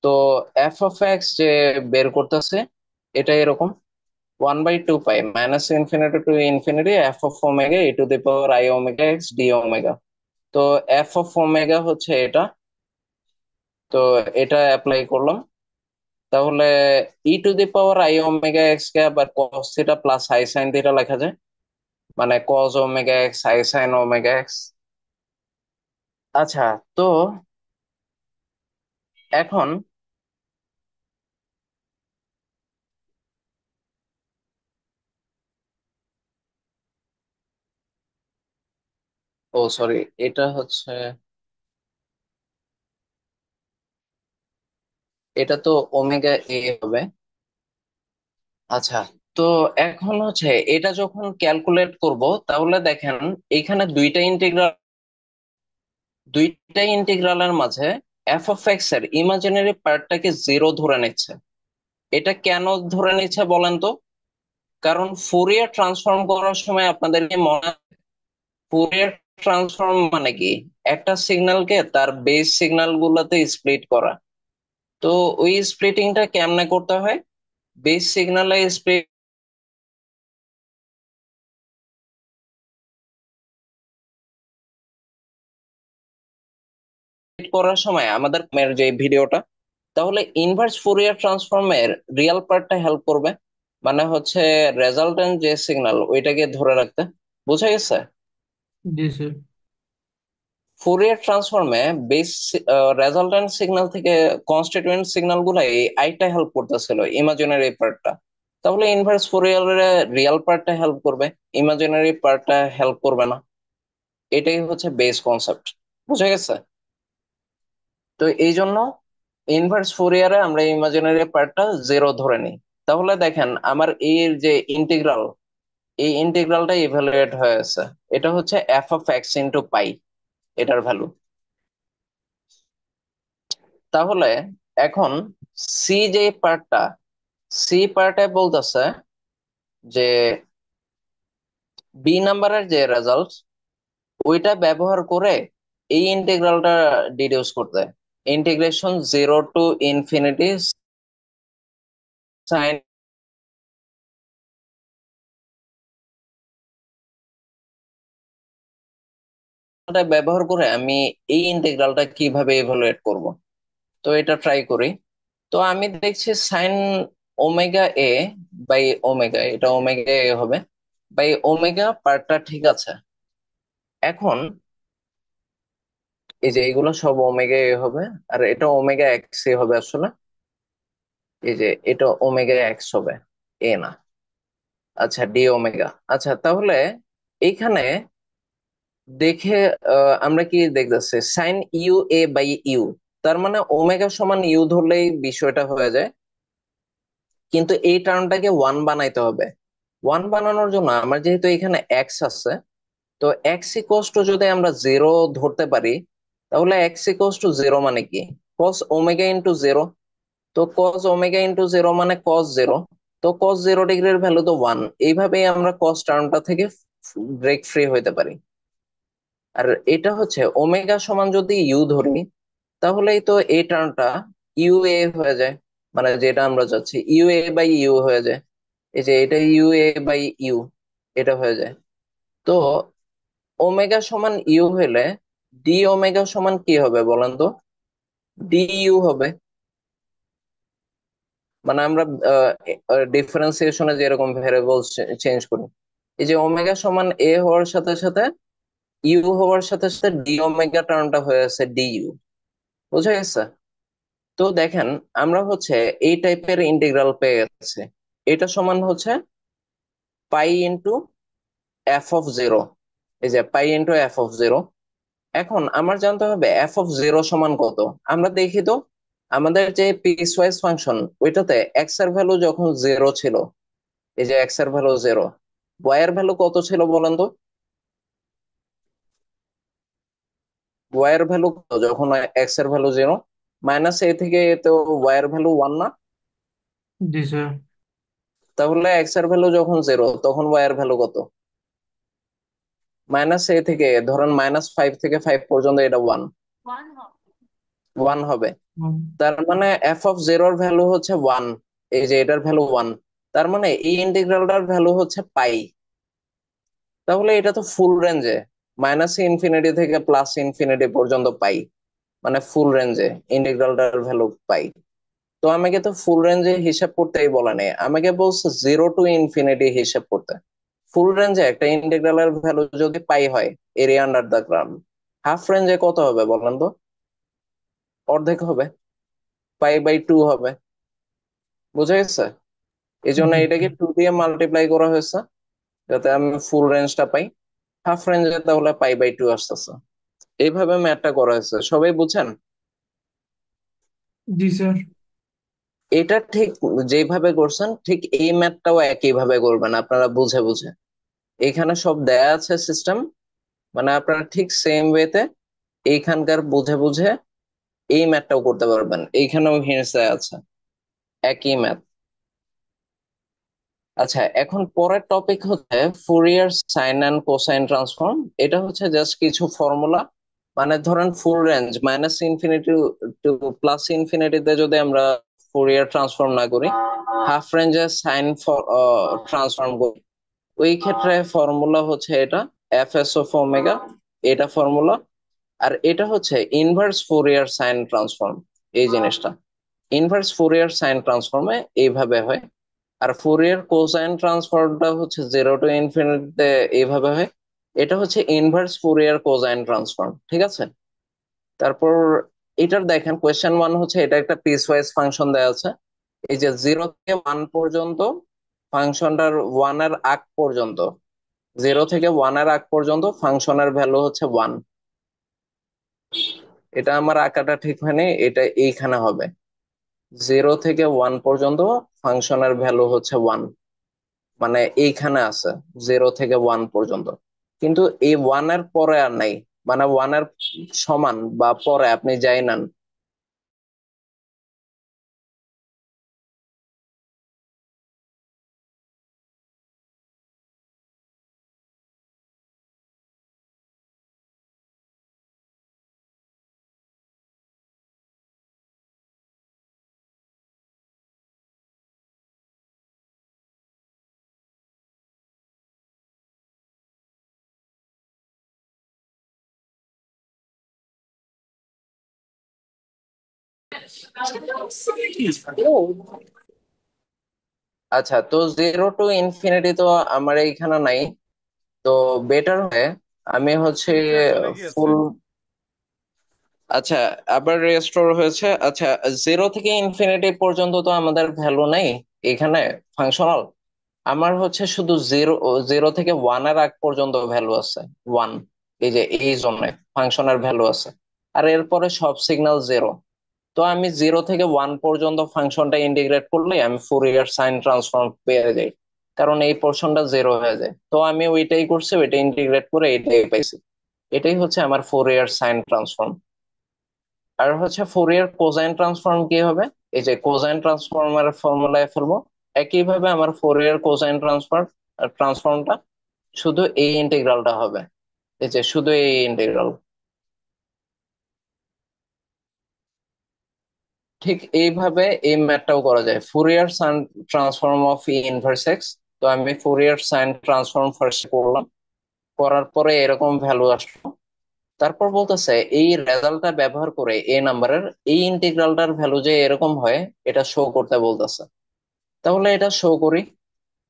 তো এফ অফ এক্স যে বের করতেছে এটা এরকম 1/2 pi minus infinity to infinity F of omega E to the power I omega X D omega. তো এফ অফ ওমেগা হচ্ছে এটা, তো এটা অ্যাপ্লাই করলাম। তাহলে E to the power I omega X কে আবার cos theta plus I sine theta লেখা যায়, মানে cos omega X I sine omega X. আচ্ছা, তো এখন ও সরি, এটা হচ্ছে, এটা তো ওমেগা এ হবে। আচ্ছা, তো এখন হচ্ছে এটা যখন ক্যালকুলেট করব, তাহলে দেখেন এখানে দুইটা ইন্টিগ্রালের মাঝে এফ অফ এক্স এর ইমাজিনারি পার্টটাকে জিরো ধরে নিচ্ছে। এটা কেন ধরে নিচ্ছে বলেন তো? কারণ ফুরিয়ার ট্রান্সফর্ম করার সময় আপনাদেরকে মনে, ফুরিয়ার ট্রান্সফর্ম মানে কি, একটা সিগন্যালকে তার বেস সিগন্যাল গুলাতে স্প্লিট করা। তো ওই স্প্লিটিংটা কেমনে করতে হয়, বেস সিগন্যালে স্প্লিট করার সময় আমাদের যে ভিডিওটা, তাহলে ইনভার্স ফুরিয়ার ট্রান্সফর্মের রিয়েল পার্টটা হেল্প করবে, মানে হচ্ছে রেজাল্টেন্ট যে সিগন্যাল ওইটাকে ধরে রাখতে। বুঝা গেছে? জি স্যার। ফুরিয়ার ট্রান্সফর্মে বেস রেজাল্টেন্ট সিগন্যাল থেকে কনস্টিটিউয়েন্ট সিগন্যাল গুলা এই আইটা হেল্প করতেছিল, ইমাজিনারি পার্টটা। তাহলে ইনভার্স ফুরিয়ারের রিয়েল পার্টটা হেল্প করবে, ইমাজিনারি পার্টটা হেল্প করবে না। এটাই হচ্ছে বেস কনসেপ্ট। বুঝা গেছে? তো এই জন্য ইনভার্স ফুরিয়ারে আমরা ইমাজিনারি পার্টটা জিরো ধরে নিই। তাহলে দেখেন আমার এর যে ইন্টিগ্রাল, এই ইন্টিগ্রালটা ইভালুয়েট হয়ে আছে। এটা হচ্ছে এফ অফ এক্স ইন্টু পাই, এটার ভ্যালু। তাহলে এখন সি যে পার্টটা, সি পার্টে বলতেছে যে বি নাম্বারের যে রেজাল্ট ওইটা ব্যবহার করে এই ইন্টিগ্রালটা ডিডিউস করতে, integration zero to infinity sine ব্যবহার করে আমি এই ইন্টিগ্রালটা কিভাবে ইভালুয়েট করব। তো এটা ট্রাই করি। তো আমি দেখছি sine omega a by omega, এটা ওমেগা এ হবে বাই ওমেগা পার্টটা ঠিক আছে। এখন এই যে এগুলো সব ওমেগা এ হবে, আর এটা ওমেগা এক্স এ হবে আসলে। এই যে এটা ওমেগা এক্স হবে, এ না। আচ্ছা, ডি ওমেগা। আচ্ছা, তাহলে এইখানে দেখে আমরা কি দেখতেছি, sine u a by u, তার মানে ওমেগা সমান ইউ ধরলেই বিষয়টা হয়ে যায়। কিন্তু এই টার্মটাকে ওয়ান বানাইতে হবে। ওয়ান বানানোর জন্য আমার যেহেতু এখানে এক্স আছে, তো এক্স ইকোয়াস টু যদি আমরা জিরো ধরতে পারি, তাহলে এক্স ইকোয়াস টু জিরো মানে কি, কস ওমেগা ইন্টু জিরো। তো কস ওমেগা ইন্টু জিরো মানে কস জিরো। তো কস জিরো ডিগ্রির ভ্যালু তো ওয়ান। এইভাবেই আমরা কস টার্মটা থেকে ব্রেক ফ্রি হইতে পারি। আর এটা হচ্ছে ওমেগা সমান যদি ইউ ধরি, তাহলেই তো এই টার্মটা ইউ এ হয়ে যায়, মানে যেটা আমরা চাচ্ছি ইউ এ বাই ইউ হয়ে যায়। এই যে এটা ইউ এ বাই ইউ, এটা হয়ে যায়। তো ওমেগা সমান ইউ হলে ডি ওমেগা সমান কি হবে বলেন তো? ডি ইউ হবে। মানে আমরা ডিফারেন্সিয়েশনে যেরকম ভেরিয়েবল চেঞ্জ করি, এই যে ওমেগা সমান এ হওয়ার সাথে সাথে ইউ হওয়ার সাথে সাথে ডি ওমেগা টার্মটা হয়ে আছে ডি ইউ। বুঝা গেছে? তো দেখেন আমরা হচ্ছে এই টাইপের ইন্টিগ্রাল পেয়ে গেছে। এটা সমান হচ্ছে pi into F of zero. এই যে pi into F of zero. এখন আমার জানতে হবে এফ অফ জিরো সমান কত। আমরা দেখি তো, আমাদের যে পিস ওয়াইজ ফাংশন ওইটাতে এক্স এর ভ্যালু যখন জিরো ছিল, এই যে এক্স এর ভ্যালু জিরো, ওয়াই এর ভ্যালু কত ছিল বলেন তো? ওয়াই এর ভ্যালু কত যখন এক্স এর ভ্যালু জিরো? মাইনাস এ থেকে এ তো ওয়াই এর ভ্যালু ওয়ান না? জি স্যার। তাহলে এক্স এর ভ্যালু যখন 0 তখন ওয়াই এর ভ্যালু কত? -a থেকে ধরেন -5 থেকে 5 পর্যন্ত এটা 1 1 হবে। হুম। তার মানে এফ অফ 0 এর ভ্যালু হচ্ছে 1। এই যে এটার ভ্যালু 1, তার মানে এই ইন্টিগ্রালটার ভ্যালু হচ্ছে পাই। তাহলে এটা তো ফুল রেঞ্জে, -ইনফিনিটি থেকে +ইনফিনিটি পর্যন্ত পাই, মানে ফুল রেঞ্জে ইন্টিগ্রালটার ভ্যালু পাই। তো আমাকে তো ফুল রেঞ্জে হিসাব করতেই বলে নেই, আমাকে বলছে 0 টু ইনফিনিটি হিসাব করতে। ফুল রেঞ্জে একটা ইন্টিগ্রালের ভ্যালু যদি পাই হয়, area under the graph, half রেঞ্জে কত হবে বলেন তো? অর্ধেক হবে, π/2 হবে। বুঝা গেছে? এই জন্য জি এটাকে 2 দিয়ে মাল্টিপ্লাই করা হয়েছে যাতে আমি ফুল রেঞ্জটা পাই। হাফ রেঞ্জে তাহলে π/2 আসতেছে। এইভাবে ম্যাথটা করা হয়েছে, সবাই বুঝছেন? জি স্যার। এটা ঠিক যেভাবে করছেন ঠিক এই ম্যাথটাও একই ভাবে করবেন আপনারা, বুঝে বুঝে। এখানে সব দেয়া আছে সিস্টেম, মানে আপনারা ঠিক সেম ওয়েতে এইখানকার বুঝে বুঝে এই ম্যাথটাও করতে পারবেন। এইখানেও হিন্টস দেয়া আছে, একই ম্যাথ। আচ্ছা, এখন পরের টপিক হচ্ছে Fourier sine and cosine transform. এটা হচ্ছে জাস্ট কিছু ফর্মুলা, মানে ধরেন ফুল রেঞ্জ -ইনফিনিটি টু +ইনফিনিটিতে যদি আমরা ফুরিয়ার ট্রান্সফর্ম না করি, হাফ রেঞ্জে সাইন ট্রান্সফর্ম করি, ওই ক্ষেত্রে ফর্মুলা হচ্ছে এটা f(s)(ω), এটা ফর্মুলা। আর এটা হচ্ছে ইনভার্স ফুরিয়ার সাইন ট্রান্সফর্ম। এই জিনিসটা ইনভার্স ফুরিয়ার সাইন ট্রান্সফর্মে এইভাবে হয়। আর ফুরিয়ার কোসাইন ট্রান্সফর্মটা হচ্ছে 0 টু ইনফিনিটিতে এইভাবে হয়। এটা হচ্ছে ইনভার্স ফুরিয়ার কোসাইন ট্রান্সফর্ম, ঠিক আছে? তারপর এটার দেখেন কোয়েশ্চেন 1 হচ্ছে এটা একটা পিস ওয়াইজ ফাংশন দেওয়া আছে। এই যে 0 থেকে 1 পর্যন্ত ফাংশনটার 1 এর আগ পর্যন্ত, 0 থেকে 1 এর আগ পর্যন্ত ফাংশনের ভ্যালু হচ্ছে 1। এটা আমার আঁকাটা ঠিক হয়নি, এটা এইখানে হবে। 0 থেকে 1 পর্যন্ত ফাংশনের ভ্যালু হচ্ছে 1, মানে এইখানে আছে 0 থেকে 1 পর্যন্ত। কিন্তু এই 1 এর পরে আর নাই, মানে 1 এর সমান বা পরে আপনি যাই নেন। আচ্ছা, তো 0 টু ইনফিনিটি তো আমার এইখানে নাই। তো বেটার হয় আমি হচ্ছে রিফ্রেশ চলে গিয়েছে। ফুল, আচ্ছা আবার রেস্টোর হয়েছে। আচ্ছা, 0 থেকে ইনফিনিটি পর্যন্ত তো আমাদের ভ্যালু নেই এখানে ফাংশনাল। আমার হচ্ছে শুধু 0 থেকে 1 এর আগ পর্যন্ত ভ্যালু আছে 1। এই যে এই জন্য ফাংশনের ভ্যালু আছে, আর এরপরে সব সিগন্যাল 0। তো আমি 0 থেকে 1 পর্যন্ত ফাংশনটা ইন্টিগ্রেট করলে আমি ফুরিয়ার সাইন ট্রান্সফর্ম পেয়ে যাই, কারণ এই পোর্শনটা 0 হয়ে যায়। তো আমি ওইটাই করছি, ওইটা ইন্টিগ্রেট করে এটাই পাইছি। এটাই হচ্ছে আমার ফুরিয়ার সাইন ট্রান্সফর্ম। আর হচ্ছে ফুরিয়ার কোসাইন ট্রান্সফর্ম কি হবে? এই যে কোসাইন ট্রান্সফর্মের ফর্মুলায় ফেলবো। একইভাবে আমার ফুরিয়ার কোসাইন ট্রান্সফর্মটা শুধু এই ইন্টিগ্রালটা হবে। এই যে শুধু এই ইন্টিগ্রাল। ঠিক এইভাবে এই ম্যাথটাও করা যায়, Fourier sine transform of E inverse x. তো আমি ফুরিয়ার সাইন ট্রান্সফর্ম ফার্স্ট করলাম, করার পরে এরকম ভ্যালু আসলো। তারপর বলতেছে এই রেজাল্টটা ব্যবহার করে এই নাম্বারের এই ইন্টিগ্রালটার ভ্যালু যে এরকম হয় এটা শো করতে বলতেছে। তাহলে এটা শো করি।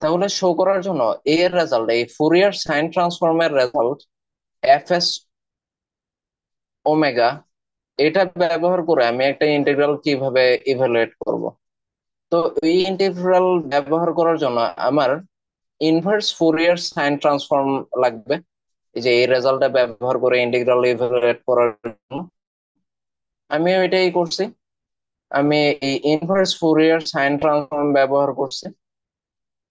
তাহলে শো করার জন্য এর রেজাল্ট, এই ফুরিয়ার সাইন ট্রান্সফর্মের রেজাল্ট f(s)(ω), এটা ব্যবহার করে আমি একটা ইন্টিগ্রাল কিভাবে ইভালুয়েট করব? তো এই ইন্টিগ্রাল ব্যবহার করার জন্য আমার ইনভার্স ফুরিয়ার সাইন ট্রান্সফর্ম লাগবে। এই যে এই রেজাল্টটা ব্যবহার করে ইন্টিগ্রাল ইভালুয়েট করার জন্য আমি এটাই করছি। আমি এই ইনভার্স ফুরিয়ার সাইন ট্রান্সফর্ম ব্যবহার করছি।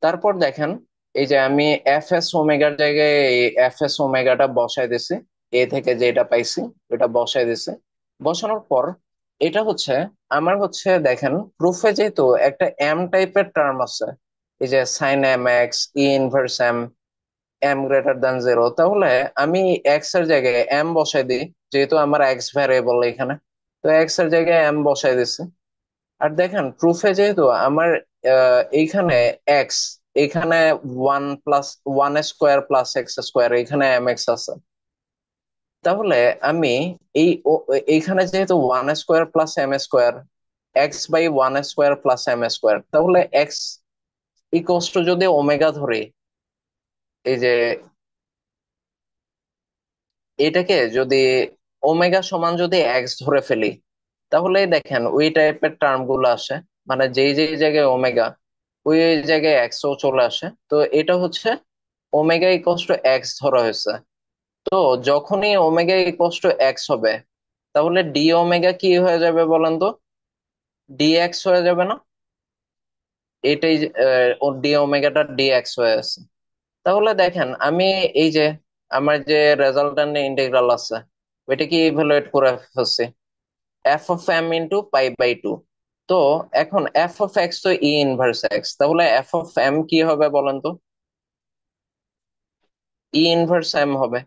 তারপর দেখেন, এই যে আমি f(s)(ω)-র জায়গায় এই f(s)(ω)টা বসাই দিছি, এ থেকে যেটা পাইছি এটা বসাই দিছি। বসানোর পর এটা হচ্ছে আমার হচ্ছে দেখেন প্রুফে যেহেতু একটা এম টাইপের টার্ম আছে, এই যে sine M X E inverse M, M greater than zero, তাহলে আমি এক্স এর জায়গায় এম বসাই দিই, যেহেতু আমার এক্স ভ্যারিয়েবল এখানে, তো এক্স এর জায়গায় এম বসাই দিছি। আর দেখেন প্রুফে যেহেতু আমার এইখানে এক্স, এখানে 1 plus 1 square plus x square, এখানে এম এক্স আছে, তাহলে আমি এইখানে যেহেতু 1 square plus m square, x/1 square plus m square, তাহলে এক্স ইকোয়াস টু যদি ওমেগা ধরি, এই যে এটাকে যদি ওমেগা সমান যদি এক্স ধরে ফেলি, তাহলে দেখেন ওই টাইপের টার্ম গুলো আসে, মানে যেই যেই জায়গায় ওমেগা ওই ওই জায়গায় এক্স ও চলে আসে। তো এটা হচ্ছে ওমেগা ইকোয়াস টু এক্স ধরা হয়েছে। তো যখনই ওমেগা ইকোয়াস টু এক্স হবে, তাহলে ডি ওমেগা কি হয়ে যাবে বলেন তো? ডি এক্স হয়ে যাবে না? এটাই ডি ওমেগাটা ডি এক্স হয়ে আছে। তাহলে দেখেন আমি এই যে আমার যে রেজাল্টেন্ট ইন্টিগ্রাল আছে, ওইটা কি ইভালুয়েট করে ফেলছি, f(m)(π/2)। তো এখন f(x) তো ই ইনভার্স এক্স, তাহলে f(m) কি হবে বলেন তো? ই ইনভার্স এম হবে।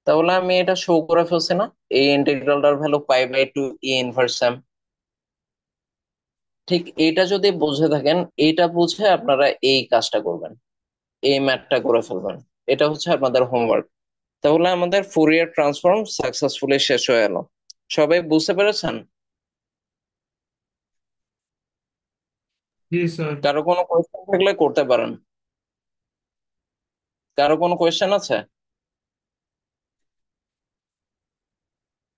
তাহলে আমি এটা শো করে ফেলছি না, এই ইন্টিগ্রালটার ভ্যালু π/2 ই ইনভার্স এম। ঠিক এইটা যদি বুঝে থাকেন, এইটা বুঝে আপনারা এই কাজটা করবেন, এই ম্যাথটা করে ফেলবেন। এটা হচ্ছে আপনাদের হোমওয়ার্ক। তাহলে আমাদের ফুরিয়ার ট্রান্সফর্ম সাকসেসফুলি শেষ হয়ে এলো। সবাই বুঝতে পেরেছেন? জি স্যার। কারো কোনো কোয়েশ্চেন থাকলে করতে পারেন। কারো কোনো কোয়েশ্চেন আছে?